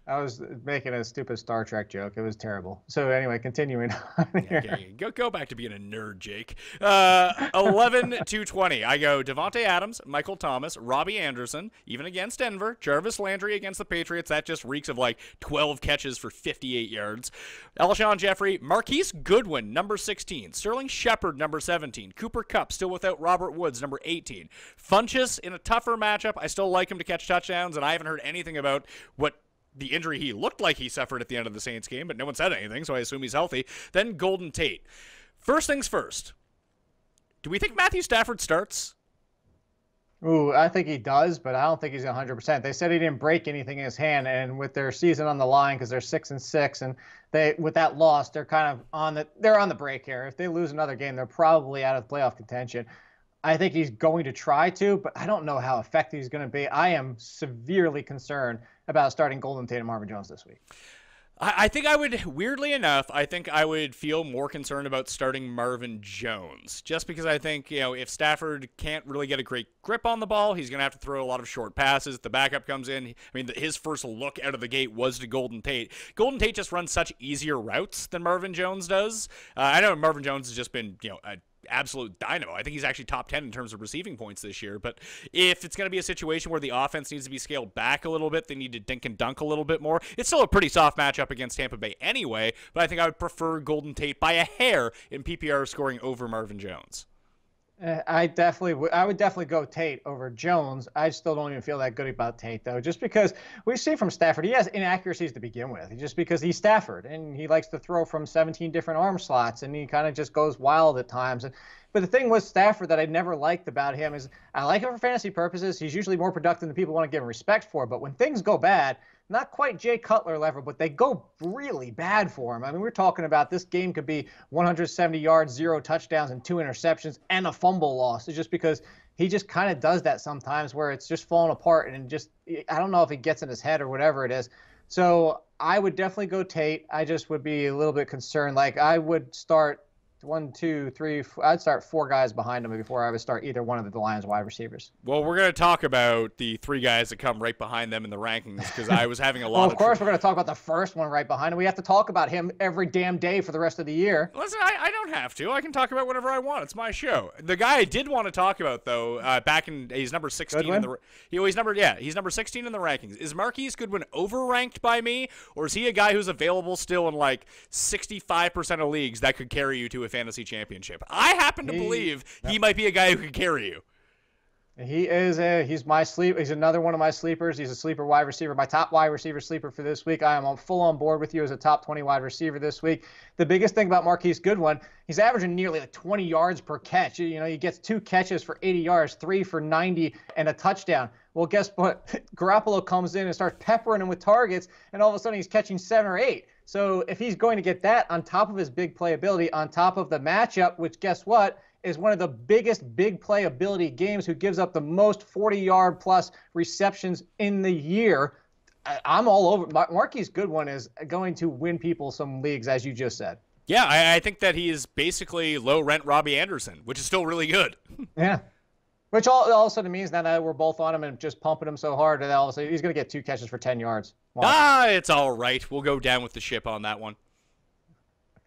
B: I was making a stupid Star Trek joke. It was terrible. So anyway, continuing on here.
A: Yeah. Go back to being a nerd, Jake. 11-20. I go Devontae Adams, Michael Thomas, Robbie Anderson, even against Denver. Jarvis Landry against the Patriots. That just reeks of like 12 catches for 58 yards. Alshon Jeffrey, Marquise Goodwin, number 16. Sterling Shepard, number 17. Cooper Kupp, still without Robert Woods, number 18. Funchess in a tougher matchup. I still like him to catch touchdowns, and I haven't heard anything about what the injury he looked like he suffered at the end of the Saints game, but no one said anything, so I assume he's healthy. Then Golden Tate. First things first. Do we think Matthew Stafford starts?
B: Ooh, I think he does, but I don't think he's 100%. They said he didn't break anything in his hand, and with their season on the line, because they're 6-6, and with that loss, they're kind of on the break here. If they lose another game, they're probably out of playoff contention. I think he's going to try to, but I don't know how effective he's going to be. I am severely concerned about starting Golden Tate and Marvin Jones this week.
A: I think I would, weirdly enough, I would feel more concerned about starting Marvin Jones. Just because I think, if Stafford can't really get a great grip on the ball, he's going to have to throw a lot of short passes. The backup comes in. I mean, his first look out of the gate was to Golden Tate. Golden Tate just runs such easier routes than Marvin Jones does. I know Marvin Jones has just been, a absolute dynamo. I think he's actually top 10 in terms of receiving points this year. But if it's going to be a situation where the offense needs to be scaled back a little bit, they need to dink and dunk a little bit more. It's still a pretty soft matchup against Tampa Bay anyway, but I think I would prefer Golden Tate by a hair in PPR scoring over Marvin Jones.
B: I would definitely go Tate over Jones. I still don't even feel that good about Tate, though, just because we see from Stafford, he has inaccuracies to begin with, just because he's Stafford, and he likes to throw from 17 different arm slots, and he kind of just goes wild at times. But the thing with Stafford that I never liked about him is I like him for fantasy purposes. He's usually more productive than people want to give him respect for, but when things go bad, not quite Jay Cutler level, but they go really bad for him. I mean, we're talking about this game could be 170 yards, 0 touchdowns, and 2 interceptions, and a fumble loss. It's just because he just kind of does that sometimes where it's just falling apart, and just I don't know if it gets in his head or whatever it is. So I would definitely go Tate. I just would be a little bit concerned. Like I would start 1, 2, 3. I'd start 4 guys behind him before I would start either one of the Lions wide receivers.
A: Well, we're going to talk about the 3 guys that come right behind them in the rankings because I was having a lot
B: well, of course, we're going to talk about the first one right behind him. We have to talk about him every damn day for the rest of the year.
A: Listen, I don't have to. I can talk about whatever I want. It's my show. The guy I did want to talk about, though, he's number 16
B: Goodwin?
A: he's number 16 in the rankings. Is Marquise Goodwin overranked by me, or is he a guy who's available still in like 65% of leagues that could carry you to a fantasy championship? I happen to believe he might be a guy who could carry you.
B: He's my sleep. He's another one of my sleepers. He's a sleeper wide receiver. My top wide receiver sleeper for this week. I am full on board with you as a top 20 wide receiver this week. The biggest thing about Marquise Goodwin, he's averaging nearly like 20 yards per catch. He gets 2 catches for 80 yards, 3 for 90, and a touchdown. Well, guess what? Garoppolo comes in and starts peppering him with targets, and all of a sudden he's catching 7 or 8. So if he's going to get that on top of his big playability, on top of the matchup, which guess what? is one of the biggest big playability games, who gives up the most 40-yard plus receptions in the year. I'm all over. Marquise Goodwin is going to win people some leagues, as you just said.
A: Yeah, I think that he is basically low-rent Robbie Anderson, which is still really good.
B: Yeah. Which also means that we're both on him and just pumping him so hard that all of a sudden he's going to get 2 catches for 10 yards.
A: It's all right. We'll go down with the ship on that one.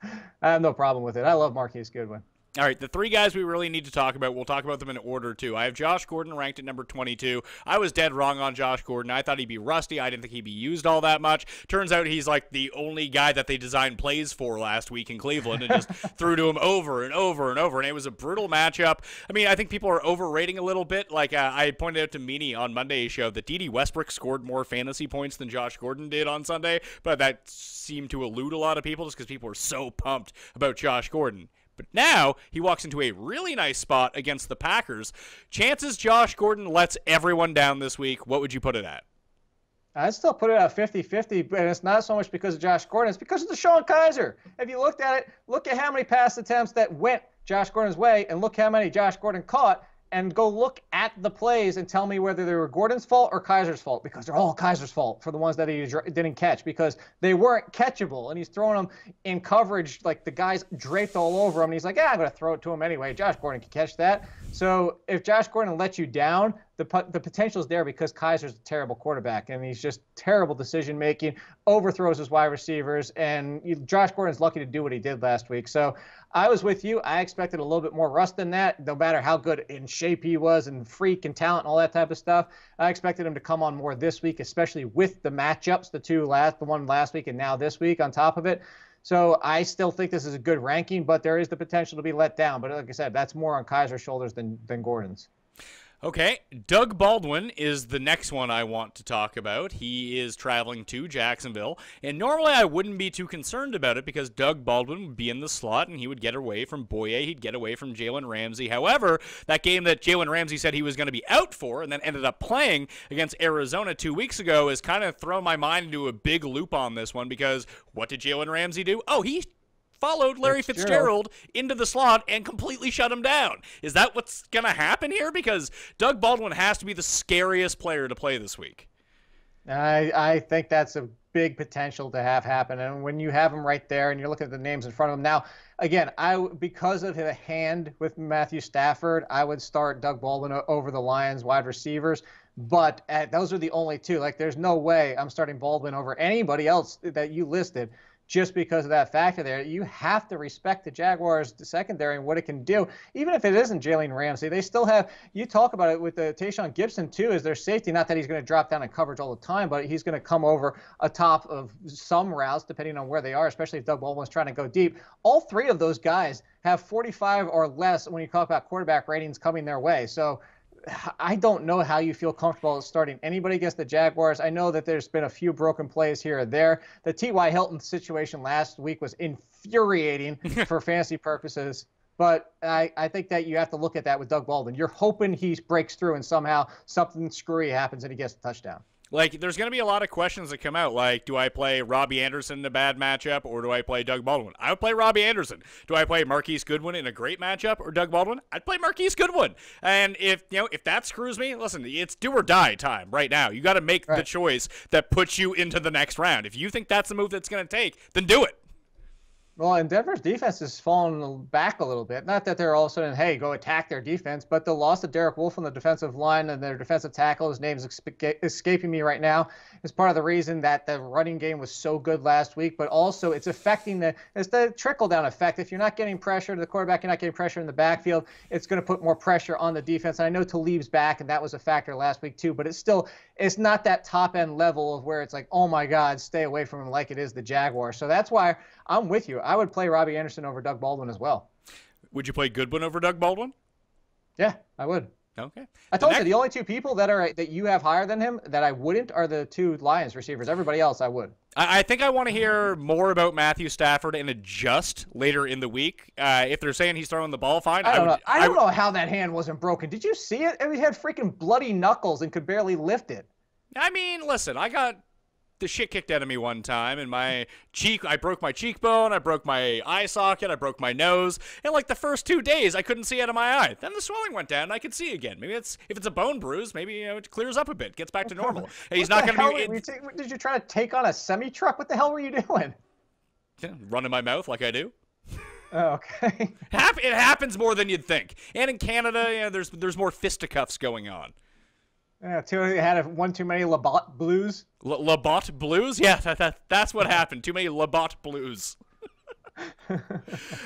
B: I have no problem with it. I love Marquise Goodwin.
A: All right, the 3 guys we really need to talk about, we'll talk about them in order, too. I have Josh Gordon ranked at number 22. I was dead wrong on Josh Gordon. I thought he'd be rusty. I didn't think he'd be used all that much. Turns out he's like the only guy that they designed plays for last week in Cleveland and just threw to him over and over and over, and it was a brutal matchup. I mean, I think people are overrating a little bit. Like I pointed out to Meanie on Monday's show that D.D. Westbrook scored more fantasy points than Josh Gordon did on Sunday, but that seemed to elude a lot of people just because people were so pumped about Josh Gordon. But now he walks into a really nice spot against the Packers. Chances Josh Gordon lets everyone down this week, what would you put it at?
B: I'd still put it at 50-50, but it's not so much because of Josh Gordon. It's because of DeShone Kizer. If you looked at it, look at how many pass attempts that went Josh Gordon's way, and look how many Josh Gordon caught, and go look at the plays and tell me whether they were Gordon's fault or Kaiser's fault, because they're all Kaiser's fault for the ones that he didn't catch, because they weren't catchable, and he's throwing them in coverage like the guy's draped all over him, and he's like, I'm going to throw it to him anyway. Josh Gordon can catch that. So if Josh Gordon lets you down, the potential is there, because Kaiser's a terrible quarterback, and he's just terrible decision-making, overthrows his wide receivers, and Josh Gordon's lucky to do what he did last week. So I was with you. I expected a little bit more rust than that, no matter how good in shape he was and freak and talent and all that type of stuff. I expected him to come on more this week, especially with the matchups, the one last week and now this week on top of it. So I still think this is a good ranking, but there is the potential to be let down. But like I said, that's more on Kaiser's shoulders than Gordon's.
A: Okay, Doug Baldwin is the next one I want to talk about. He is traveling to Jacksonville, and normally I wouldn't be too concerned about it because Doug Baldwin would be in the slot and he would get away from Boye, he'd get away from Jalen Ramsey. However, that game that Jalen Ramsey said he was going to be out for and then ended up playing against Arizona 2 weeks ago has kind of thrown my mind into a big loop on this one, because what did Jalen Ramsey do? Oh, he followed Larry Fitzgerald into the slot and completely shut him down. Is that what's going to happen here? Because Doug Baldwin has to be the scariest player to play this week.
B: I think that's a big potential to have happen. And when you have him right there and you're looking at the names in front of him now, again, because of the hand with Matthew Stafford, I would start Doug Baldwin over the Lions wide receivers. But those are the only 2. Like, there's no way I'm starting Baldwin over anybody else that you listed, just because of that factor there. You have to respect the Jaguars' secondary and what it can do. Even if it isn't Jalen Ramsey, they still have, you talk about it with the Tayshaun Gibson too, as their safety. Not that he's going to drop down in coverage all the time, but he's going to come over atop of some routes depending on where they are, especially if Doug Baldwin's trying to go deep. All 3 of those guys have 45 or less when you talk about quarterback ratings coming their way. So I don't know how you feel comfortable starting anybody against the Jaguars. I know that there's been a few broken plays here or there. The T.Y. Hilton situation last week was infuriating for fantasy purposes. But I think that you have to look at that with Doug Baldwin. You're hoping he breaks through and somehow something screwy happens and he gets a touchdown.
A: Like, there's going to be a lot of questions that come out, like, do I play Robbie Anderson in a bad matchup, or do I play Doug Baldwin? I would play Robbie Anderson. Do I play Marquise Goodwin in a great matchup, or Doug Baldwin? I'd play Marquise Goodwin. And if that screws me, listen, it's do or die time right now. You got to make the choice that puts you into the next round. If you think that's the move that's going to take, then do it.
B: Well, and Denver's defense has fallen back a little bit. Not that they're all of a sudden, hey, go attack their defense, but the loss of Derek Wolfe on the defensive line and their defensive tackle, his name's escaping me right now, is part of the reason that the running game was so good last week. But also, it's affecting it's the trickle-down effect. If you're not getting pressure to the quarterback, you're not getting pressure in the backfield, it's going to put more pressure on the defense. And I know Talib's back, and that was a factor last week too, but it's not that top-end level of where it's like, oh my God, stay away from him like it is the Jaguars. So that's why I'm with you. I would play Robbie Anderson over Doug Baldwin as well.
A: Would you play Goodwin over Doug Baldwin?
B: Yeah, I would.
A: Okay.
B: I told you the only 2 people that you have higher than him that I wouldn't are the 2 Lions receivers. Everybody else I would.
A: I think I want to hear more about Matthew Stafford and adjust later in the week. If they're saying he's throwing the ball fine,
B: I don't know how that hand wasn't broken. Did you see it? He had freaking bloody knuckles and could barely lift it.
A: I mean, listen, I got the shit kicked out of me one time, and I broke my cheekbone, I broke my eye socket, I broke my nose, and like the first 2 days, I couldn't see out of my eye. Then the swelling went down, and I could see again. Maybe if it's a bone bruise, maybe it clears up a bit, gets back to normal. And he's not going to be.
B: Did you try to take on a semi truck? What the hell were you doing?
A: Run in my mouth like I do.
B: Oh, okay.
A: It happens more than you'd think. And in Canada, there's more fisticuffs going on.
B: Yeah, had one too many Labatt blues.
A: Labatt blues? Yeah, that's what happened. Too many Labatt blues.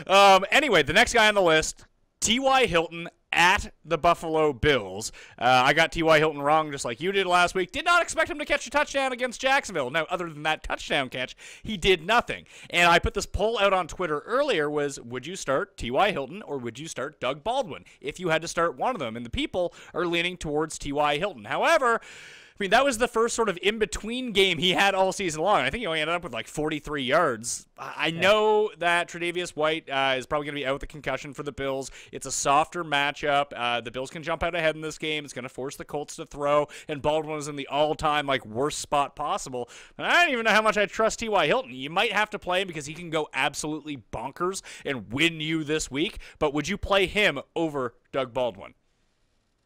A: Anyway, the next guy on the list, T.Y. Hilton at the Buffalo Bills. I got T.Y. Hilton wrong just like you did last week. Did not expect him to catch a touchdown against Jacksonville. Now, other than that touchdown catch, he did nothing. And I put this poll out on Twitter earlier was, would you start T.Y. Hilton or would you start Doug Baldwin if you had to start one of them? And the people are leaning towards T.Y. Hilton. However, I mean, that was the first sort of in-between game he had all season long. I think he only ended up with like 43 yards. I know that Tre'Davious White is probably going to be out with a concussion for the Bills. It's a softer matchup. The Bills can jump out ahead in this game. It's going to force the Colts to throw, and Baldwin is in the all-time like worst spot possible. And I don't even know how much I trust T.Y. Hilton. You might have to play him because he can go absolutely bonkers and win you this week, but would you play him over Doug Baldwin?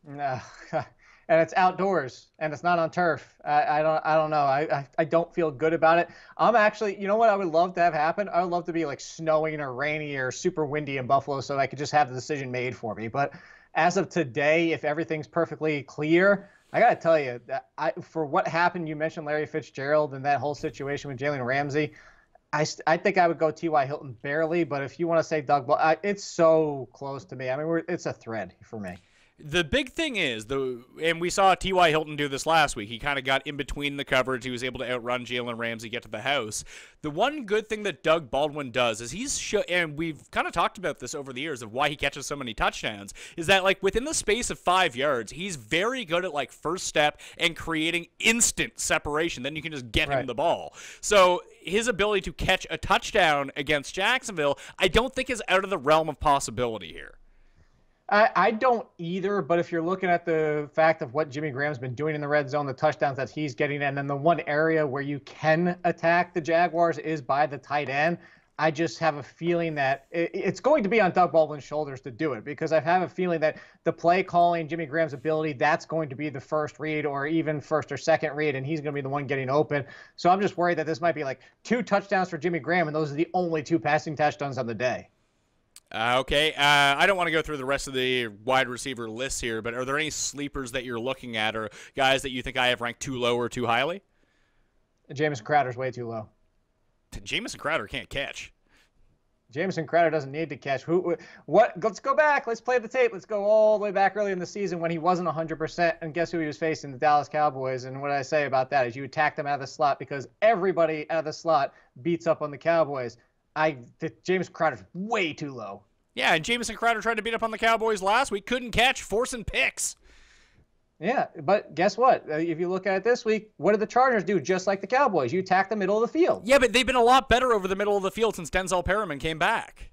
B: No. And it's outdoors, and it's not on turf. I don't know. I don't feel good about it. I'm actually, you know what I would love to have happen? I would love to be like snowing or rainy or super windy in Buffalo so I could just have the decision made for me. But as of today, if everything's perfectly clear, I got to tell you, that for what happened, you mentioned Larry Fitzgerald and that whole situation with Jalen Ramsey, I think I would go T.Y. Hilton barely. But if you want to say Doug Baldwin, it's so close to me. I mean, it's a thread for me.
A: The big thing is, and we saw T.Y. Hilton do this last week. He kind of got in between the coverage. He was able to outrun Jalen Ramsey, get to the house. The one good thing that Doug Baldwin does is and we've kind of talked about this over the years of why he catches so many touchdowns, is that like within the space of 5 yards, he's very good at like first step and creating instant separation. Then you can just get him the ball. So his ability to catch a touchdown against Jacksonville, I don't think is out of the realm of possibility here.
B: I don't either, but if you're looking at the fact of what Jimmy Graham's been doing in the red zone, the touchdowns that he's getting, and then the one area where you can attack the Jaguars is by the tight end, I just have a feeling that it's going to be on Doug Baldwin's shoulders to do it, because I have a feeling that the play calling, Jimmy Graham's ability, that's going to be the first read or even first or second read, and he's going to be the one getting open. So I'm just worried that this might be like 2 touchdowns for Jimmy Graham, and those are the only 2 passing touchdowns on the day.
A: Okay, I don't want to go through the rest of the wide receiver list here, but are there any sleepers that you're looking at or guys that you think I have ranked too low or too highly?
B: Jamison Crowder's way too low.
A: Jamison Crowder can't catch.
B: Jamison Crowder doesn't need to catch. What? Let's go back. Let's play the tape. Let's go all the way back early in the season when he wasn't 100%. And guess who he was facing? The Dallas Cowboys. And what I say about that is you attack them out of the slot because everybody out of the slot beats up on the Cowboys. Jamison Crowder's way too low.
A: Yeah, and Jamison Crowder tried to beat up on the Cowboys last week. Couldn't catch, forcing picks.
B: Yeah, but guess what? If you look at it this week, what did the Chargers do? Just like the Cowboys. You attack the middle of the field.
A: Yeah, but they've been a lot better over the middle of the field since Denzel Perriman came back.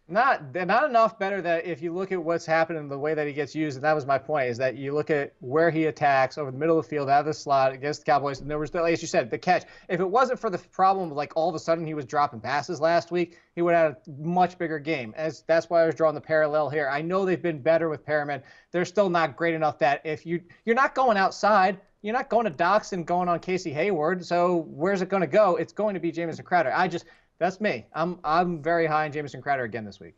B: Not enough better that if you look at what's happened and the way that he gets used, and that was my point, is that you look at where he attacks over the middle of the field, out of the slot against the Cowboys, and there was, as you said, the catch. If it wasn't for the problem of like all of a sudden he was dropping passes last week, he would have had a much bigger game. That's why I was drawing the parallel here. I know they've been better with Perriman. They're still not great enough that if you're not going outside, you're not going to Dox and going on Casey Hayward. So where's it going to go? It's going to be Jamison Crowder. That's me. I'm very high on Jamison Crowder again this week.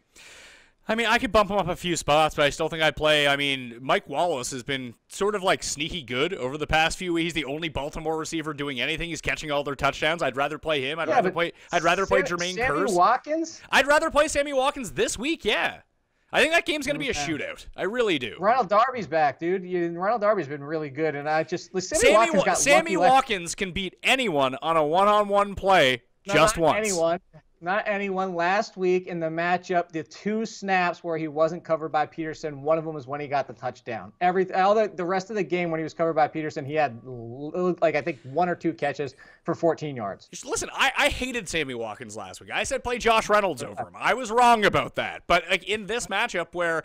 A: I mean, I could bump him up a few spots, but I still think I'd play. I mean, Mike Wallace has been sort of like sneaky good over the past few weeks. He's the only Baltimore receiver doing anything. He's catching all their touchdowns. I'd rather play him. I'd rather play Jermaine Kearse.
B: Sammy Watkins?
A: I'd rather play Sammy Watkins this week, yeah. I think that game's going to be a shootout. I really do.
B: Ronald Darby's back, dude. Ronald Darby's been really good, and Sammy
A: Watkins can beat anyone on a one-on-one play. Just once.
B: Not anyone. Last week in the matchup, the 2 snaps where he wasn't covered by Peterson, one of them was when he got the touchdown. The rest of the game when he was covered by Peterson, he had like I think 1 or 2 catches for 14 yards.
A: Listen, I hated Sammy Watkins last week. I said play Josh Reynolds over him. I was wrong about that. But like in this matchup where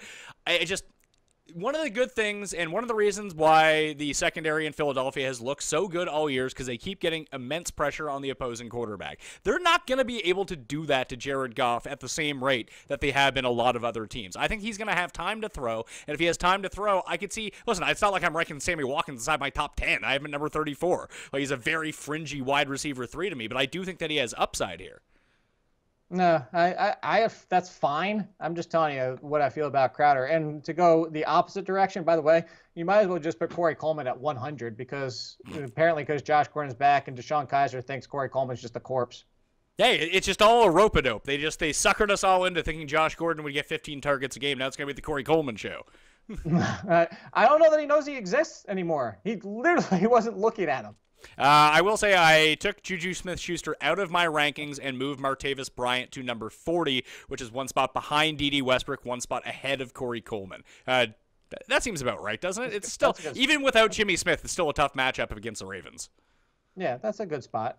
A: One of the good things and one of the reasons why the secondary in Philadelphia has looked so good all year is because they keep getting immense pressure on the opposing quarterback. They're not going to be able to do that to Jared Goff at the same rate that they have been a lot of other teams. I think he's going to have time to throw, and if he has time to throw, I could see, listen, it's not like I'm ranking Sammy Watkins inside my top 10. I have him at number 34. Like, he's a very fringy wide receiver 3 to me, but I do think that he has upside here.
B: No, that's fine. I'm just telling you what I feel about Crowder. And to go the opposite direction, by the way, you might as well just put Corey Coleman at 100 because Josh Gordon's back and Deshaun Kaiser thinks Corey Coleman's just a corpse.
A: Hey, it's just all a rope-a-dope. They suckered us all into thinking Josh Gordon would get 15 targets a game. Now it's going to be the Corey Coleman show.
B: I don't know that he knows he exists anymore. He literally wasn't looking at him.
A: I will say I took Juju Smith-Schuster out of my rankings and moved Martavis Bryant to number 40, which is one spot behind D.D. Westbrook, one spot ahead of Corey Coleman. That seems about right, doesn't it? It's still, even without Jimmy Smith, it's still a tough matchup against the Ravens.
B: Yeah, that's a good spot.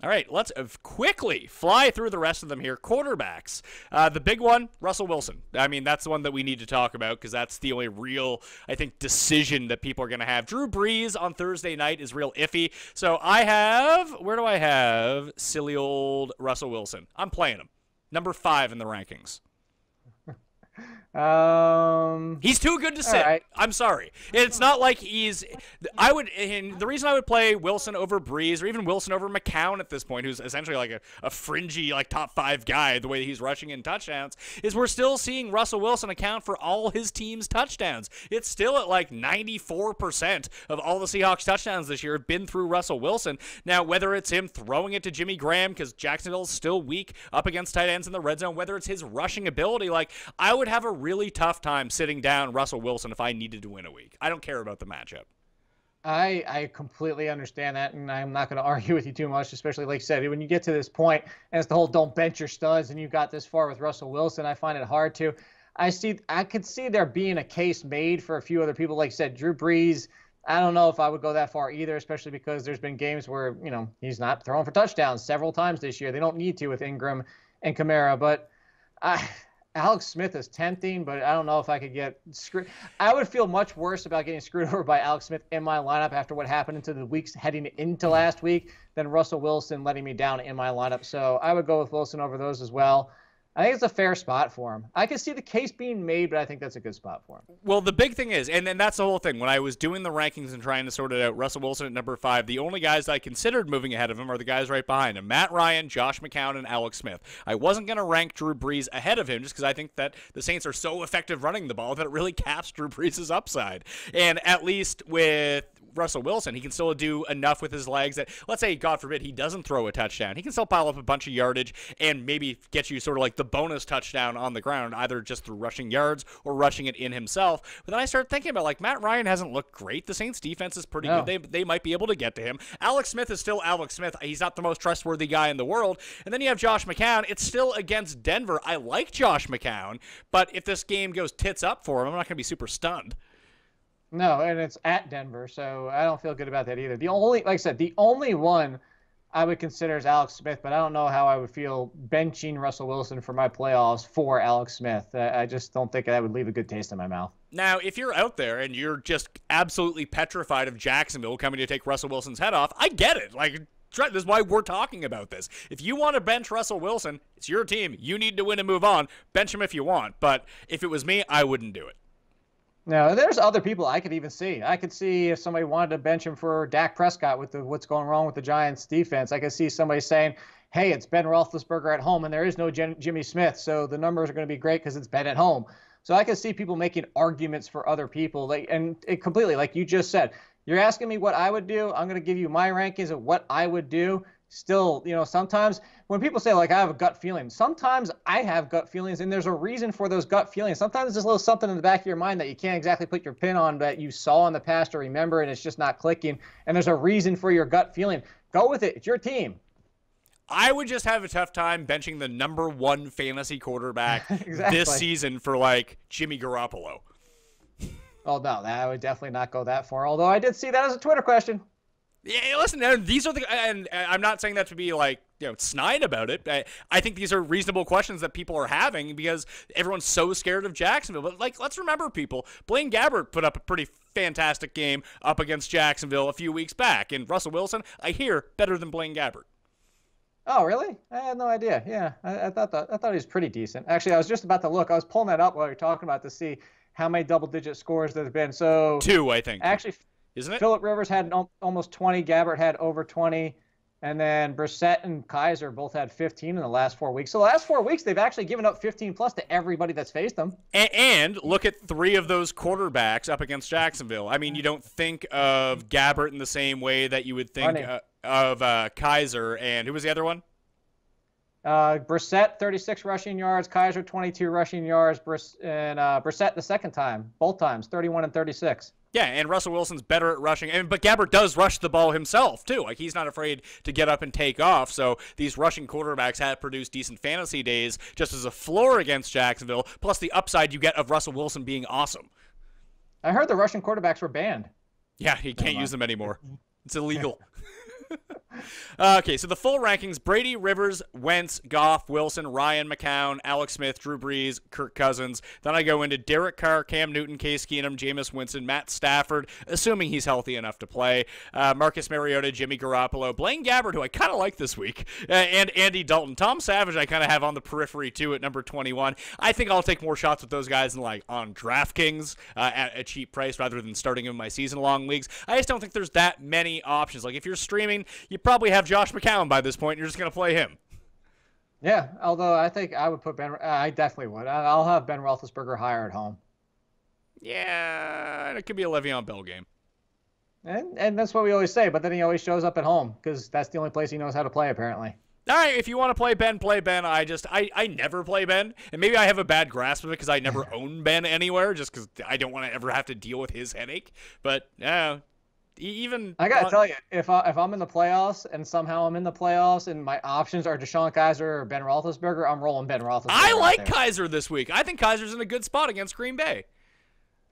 A: All right, let's quickly fly through the rest of them here. Quarterbacks. The big one, Russell Wilson. I mean, that's the one that we need to talk about because that's the only real, I think, decision that people are going to have. Drew Brees on Thursday night is real iffy. So where do I have silly old Russell Wilson? I'm playing him. Number 5 in the rankings. He's too good to sit. Right. I'm sorry. It's not like the reason I would play Wilson over Breeze or even Wilson over McCown at this point, who's essentially like a fringy, like top 5 guy, the way that he's rushing in touchdowns, is we're still seeing Russell Wilson account for all his team's touchdowns. It's still at like 94% of all the Seahawks touchdowns this year have been through Russell Wilson. Now, whether it's him throwing it to Jimmy Graham because Jacksonville's still weak up against tight ends in the red zone, whether it's his rushing ability, like I would have a really tough time sitting down Russell Wilson if I needed to win a week. I don't care about the matchup.
B: I completely understand that, and I'm not going to argue with you too much, especially like you said, when you get to this point, and it's the whole don't bench your studs, and you got this far with Russell Wilson, I find it hard to. I could see there being a case made for a few other people. Like you said, Drew Brees, I don't know if I would go that far either, especially because there's been games where, he's not throwing for touchdowns several times this year. They don't need to with Ingram and Kamara, but Alex Smith is tempting, but I don't know if I could get screwed. I would feel much worse about getting screwed over by Alex Smith in my lineup after what happened into the weeks heading into last week than Russell Wilson letting me down in my lineup. So I would go with Wilson over those as well. I think it's a fair spot for him. I can see the case being made, but I think that's a good spot for him.
A: Well, the big thing is, and then that's the whole thing. When I was doing the rankings and trying to sort it out, Russell Wilson at number 5, the only guys that I considered moving ahead of him are the guys right behind him, Matt Ryan, Josh McCown, and Alex Smith. I wasn't going to rank Drew Brees ahead of him just because I think that the Saints are so effective running the ball that it really caps Drew Brees' upside. And at least with Russell Wilson, he can still do enough with his legs that, let's say, God forbid, he doesn't throw a touchdown. He can still pile up a bunch of yardage and maybe get you sort of like the bonus touchdown on the ground, either just through rushing yards or rushing it in himself. But then I started thinking about, like, Matt Ryan hasn't looked great. The Saints defense is pretty good. They might be able to get to him. Alex Smith is still Alex Smith. He's not the most trustworthy guy in the world. And then you have Josh McCown. It's still against Denver. I like Josh McCown, but if this game goes tits up for him, I'm not going to be super stunned.
B: No, and it's at Denver, so I don't feel good about that either. Like I said, the only one I would consider is Alex Smith, but I don't know how I would feel benching Russell Wilson for my playoffs for Alex Smith. I just don't think that would leave a good taste in my mouth.
A: Now, if you're out there and you're just absolutely petrified of Jacksonville coming to take Russell Wilson's head off, I get it. Like, this is why we're talking about this. If you want to bench Russell Wilson, it's your team. You need to win and move on. Bench him if you want. But if it was me, I wouldn't do it.
B: No, there's other people I could even see. I could see if somebody wanted to bench him for Dak Prescott with what's going wrong with the Giants defense. I could see somebody saying, hey, it's Ben Roethlisberger at home and there is no Jimmy Smith, so the numbers are going to be great because it's Ben at home. So I could see people making arguments for other people. And it completely, like you just said, you're asking me what I would do. I'm going to give you my rankings of what I would do. Still, sometimes when people say, like, I have a gut feeling, sometimes I have gut feelings, and there's a reason for those gut feelings. Sometimes there's a little something in the back of your mind that you can't exactly put your pin on that you saw in the past or remember, and it's just not clicking, and there's a reason for your gut feeling. Go with it. It's your team.
A: I would just have a tough time benching the number 1 fantasy quarterback this season for, like, Jimmy Garoppolo.
B: Oh, no, I would definitely not go that far, although I did see that as a Twitter question.
A: Yeah, listen, these are and I'm not saying that to be like, snide about it. I think these are reasonable questions that people are having because everyone's so scared of Jacksonville. But like, let's remember, people, Blaine Gabbert put up a pretty fantastic game up against Jacksonville a few weeks back, and Russell Wilson, I hear, better than Blaine Gabbert.
B: Oh, really? I had no idea. Yeah, I thought he was pretty decent. Actually, I was just about to look. I was pulling that up while you were talking about to see how many double-digit scores there's been. So
A: 2, I think.
B: Actually,
A: isn't it?
B: Phillip Rivers had almost 20. Gabbert had over 20. And then Brissett and Kaiser both had 15 in the last 4 weeks. So the last 4 weeks, they've actually given up 15-plus to everybody that's faced them.
A: And look at 3 of those quarterbacks up against Jacksonville. I mean, you don't think of Gabbert in the same way that you would think of Kaiser. And who was the other one?
B: Brissett, 36 rushing yards. Kaiser, 22 rushing yards. Brissett the second time, both times, 31 and 36.
A: Yeah, and Russell Wilson's better at rushing. But Gabbert does rush the ball himself, too. Like, he's not afraid to get up and take off. So these rushing quarterbacks have produced decent fantasy days just as a floor against Jacksonville, plus the upside you get of Russell Wilson being awesome.
B: I heard the rushing quarterbacks were banned.
A: Yeah, he can't use them anymore. It's illegal. Okay, so the full rankings: Brady, Rivers, Wentz, Goff, Wilson, Ryan, McCown, Alex Smith, Drew Brees, Kirk Cousins. Then I go into Derek Carr, Cam Newton, Case Keenum, Jameis Winston, Matt Stafford, assuming he's healthy enough to play, Marcus Mariota, Jimmy Garoppolo, Blaine Gabbert, who I kind of like this week, and Andy Dalton. Tom Savage I kind of have on the periphery, too, at number 21. I think I'll take more shots with those guys on Draftkings at a cheap price rather than starting in my season-long leagues. I just don't think there's that many options. Like, if you're streaming, you probably have Josh McCown by this point, and you're just going to play him.
B: Yeah, although I think I would put I definitely would. I'll have Ben Roethlisberger higher at home.
A: Yeah, it could be a Le'Veon Bell game.
B: And that's what we always say, but then he always shows up at home because that's the only place he knows how to play, apparently.
A: All right, if you want to play Ben, play Ben. I never play Ben, and maybe I have a bad grasp of it because I never own Ben anywhere just because I don't want to ever have to deal with his headache. But, I
B: gotta tell you, if I'm in the playoffs and somehow I'm in the playoffs and my options are Deshaun Kaiser or Ben Roethlisberger, I'm rolling Ben Roethlisberger.
A: I like Kaiser this week. I think Kaiser's in a good spot against Green Bay.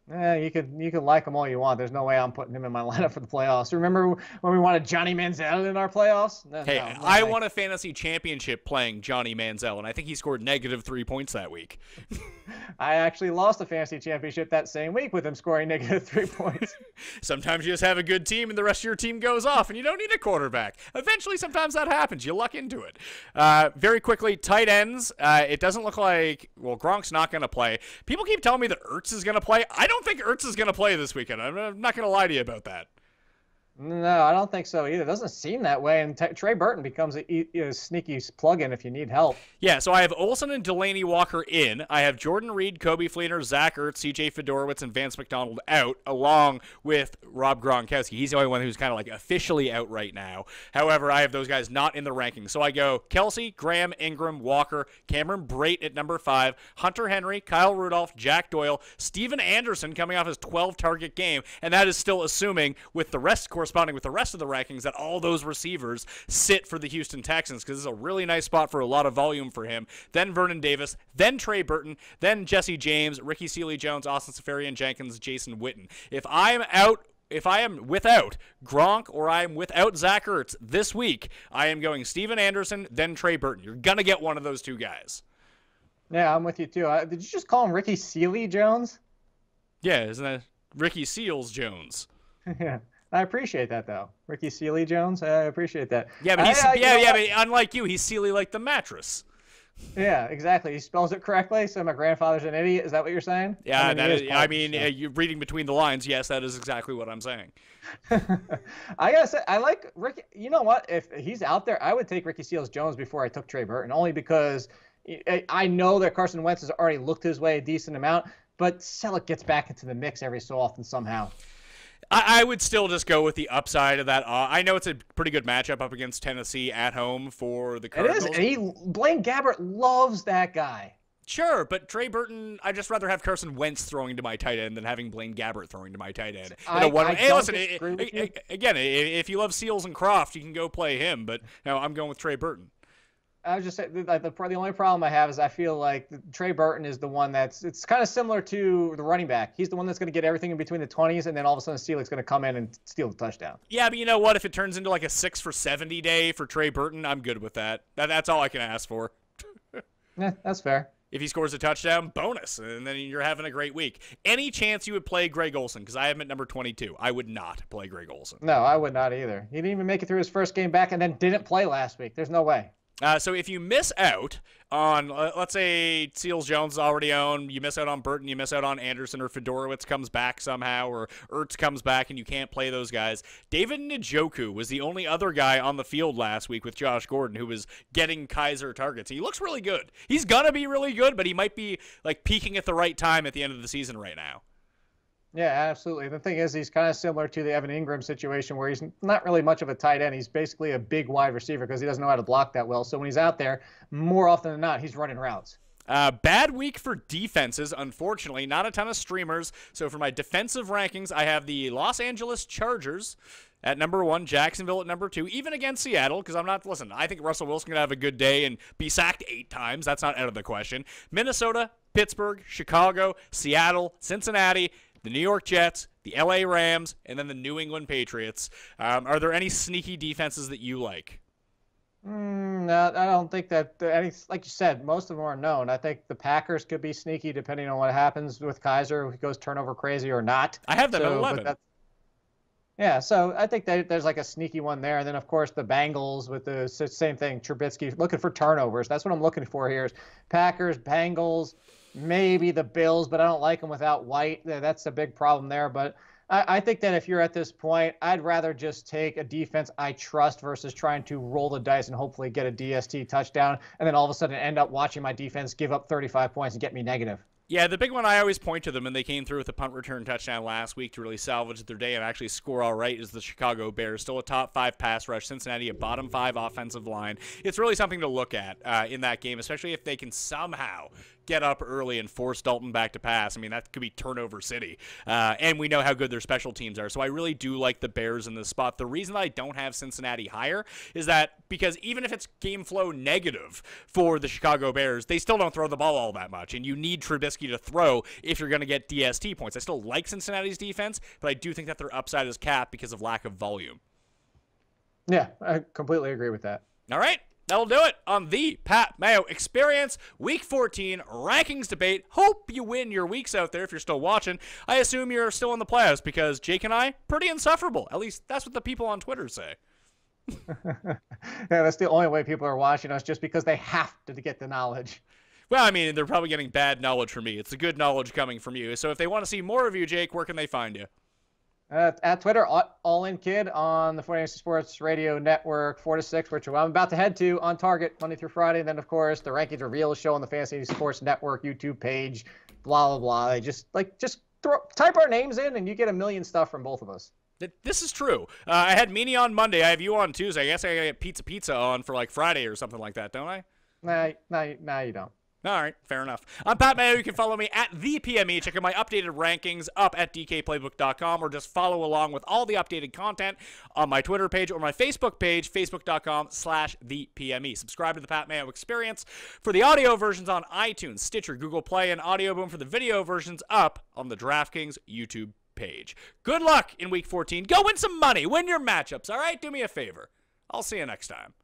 B: Yeah, you could like him all you want. There's no way I'm putting him in my lineup for the playoffs. Remember when we wanted Johnny Manziel in our playoffs?
A: I won a fantasy championship playing Johnny Manziel, and I think he scored -3 points that week.
B: I actually lost a fantasy championship that same week with him scoring -3 points.
A: Sometimes you just have a good team and the rest of your team goes off and you don't need a quarterback. Eventually, sometimes that happens. You luck into it. Very quickly, tight ends. It doesn't look like, Gronk's not going to play. People keep telling me that Ertz is going to play. I don't think Ertz is going to play this weekend. I'm not going to lie to you about that.
B: No, I don't think so either. It doesn't seem that way. And Trey Burton becomes a sneaky plug-in if you need help.
A: Yeah, so I have Olsen and Delaney Walker in. I have Jordan Reed, Kobe Fleener, Zach Ertz, CJ Fedorowicz, and Vance McDonald out, along with Rob Gronkowski. He's the only one who's kind of like officially out right now. However, I have those guys not in the rankings. So I go Kelsey, Graham, Ingram, Walker, Cameron Brate at number 5, Hunter Henry, Kyle Rudolph, Jack Doyle, Steven Anderson coming off his 12-target game, and that is still assuming with the rest corresponding with the rest of the rankings that all those receivers sit for the Houston Texans because this is a really nice spot for a lot of volume for him. Then Vernon Davis, then Trey Burton, then Jesse James, Ricky Sealy-Jones, Austin Seferian-Jenkins, Jason Witten. If I am without Gronk or I'm without Zach Ertz this week, I am going Steven Anderson, then Trey Burton. You're going to get one of those two guys.
B: Yeah, I'm with you too. Did you just call him Ricky Sealy-Jones?
A: Yeah, isn't that Ricky Seals-Jones?
B: Yeah. I appreciate that, though. Ricky Sealy-Jones, I appreciate that.
A: Yeah, but but unlike you, he's Sealy like the mattress.
B: Yeah, exactly. He spells it correctly, so my grandfather's an idiot. Is that what you're saying?
A: Yeah, you're reading between the lines. Yes, that is exactly what I'm saying.
B: I gotta say, I like Ricky. You know what? If he's out there, I would take Ricky Seals-Jones before I took Trey Burton, only because I know that Carson Wentz has already looked his way a decent amount, but Selleck gets back into the mix every so often somehow.
A: I would still just go with the upside of that. I know it's a pretty good matchup up against Tennessee at home for the Cardinals.
B: It is. Blaine Gabbert loves that guy.
A: Sure, but Trey Burton, I'd just rather have Carson Wentz throwing to my tight end than having Blaine Gabbert throwing to my tight end. Again, if you love Seals and Croft, you can go play him, but no, I'm going with Trey Burton.
B: I was just saying, like, the only problem I have is I feel like Trey Burton is the one it's kind of similar to the running back. He's the one that's going to get everything in between the 20s, and then all of a sudden Steele's going to come in and steal the touchdown.
A: Yeah, but you know what? If it turns into like a 6 for 70 day for Trey Burton, I'm good with that. That's all I can ask for.
B: Yeah, that's fair.
A: If he scores a touchdown, bonus, and then you're having a great week. Any chance you would play Greg Olsen? Because I have him at number 22. I would not play Greg Olsen.
B: No, I would not either. He didn't even make it through his first game back and then didn't play last week. There's no way.
A: So if you miss out on, let's say Seals Jones is already owned, you miss out on Burton, you miss out on Anderson, or Fedorowicz comes back somehow, or Ertz comes back and you can't play those guys. David Njoku was the only other guy on the field last week with Josh Gordon who was getting Kaiser targets. He looks really good. He's going to be really good, but he might be like peaking at the right time at the end of the season right now.
B: Yeah, absolutely. The thing is, he's kind of similar to the Evan Ingram situation where he's not really much of a tight end. He's basically a big wide receiver because he doesn't know how to block that well. So when he's out there, more often than not, he's running routes.
A: Bad week for defenses, unfortunately. Not a ton of streamers. So for my defensive rankings, I have the Los Angeles Chargers at number 1, Jacksonville at number 2, even against Seattle, because I think Russell Wilson can have a good day and be sacked 8 times. That's not out of the question. Minnesota, Pittsburgh, Chicago, Seattle, Cincinnati, the New York Jets, the LA Rams, and then the New England Patriots. Are there any sneaky defenses that you like?
B: No, I don't think that like you said, most of them are known. I think the Packers could be sneaky depending on what happens with Kaiser, if he goes turnover crazy or not.
A: I have them at 11.
B: Yeah, so I think that there's like a sneaky one there. And then, of course, the Bengals with the same thing, Trubisky, looking for turnovers. That's what I'm looking for here is Packers, Bengals, maybe the Bills, but I don't like them without White. That's a big problem there. But I think that if you're at this point, I'd rather just take a defense I trust versus trying to roll the dice and hopefully get a DST touchdown and then all of a sudden end up watching my defense give up 35 points and get me negative.
A: Yeah, the big one I always point to them, and they came through with a punt return touchdown last week to really salvage their day and actually score all right, is the Chicago Bears. Still a top 5 pass rush. Cincinnati, a bottom 5 offensive line. It's really something to look at in that game, especially if they can somehow get up early and force Dalton back to pass. I mean, that could be turnover city. And we know how good their special teams are. So I really do like the Bears in this spot. The reason I don't have Cincinnati higher is that because even if it's game flow negative for the Chicago Bears, they still don't throw the ball all that much. And you need Trubisky to throw if you're going to get DST points. I still like Cincinnati's defense, but I do think that their upside is capped because of lack of volume.
B: Yeah, I completely agree with that.
A: All right. That'll do it on the Pat Mayo Experience Week 14 Rankings Debate. Hope you win your weeks out there if you're still watching. I assume you're still in the playoffs because Jake and I, pretty insufferable. At least that's what the people on Twitter say.
B: Yeah, that's the only way people are watching us, just because they have to get the knowledge.
A: Well, I mean, they're probably getting bad knowledge from me. It's the good knowledge coming from you. So if they want to see more of you, Jake, where can they find you?
B: At Twitter, All In Kid on the 49ers Sports Radio Network, 4 to 6, which I'm about to head to on Target Monday through Friday. And then, of course, the Rankings Reveal show on the Fantasy Sports Network YouTube page, blah, blah, blah. They just type our names in and you get a million stuff from both of us.
A: This is true. I had Meanie on Monday. I have you on Tuesday. I guess I gotta get Pizza on for like Friday or something like that, don't I?
B: Nah, you don't.
A: All right, fair enough. I'm Pat Mayo. You can follow me at the PME. Check out my updated rankings up at dkplaybook.com, or just follow along with all the updated content on my Twitter page or my Facebook page, facebook.com/thepme. Subscribe to the Pat Mayo Experience for the audio versions on iTunes, Stitcher, Google Play, and Audio Boom for the video versions up on the Draftkings YouTube page. Good luck in Week 14. Go win some money. Win your matchups, all right? Do me a favor. I'll see you next time.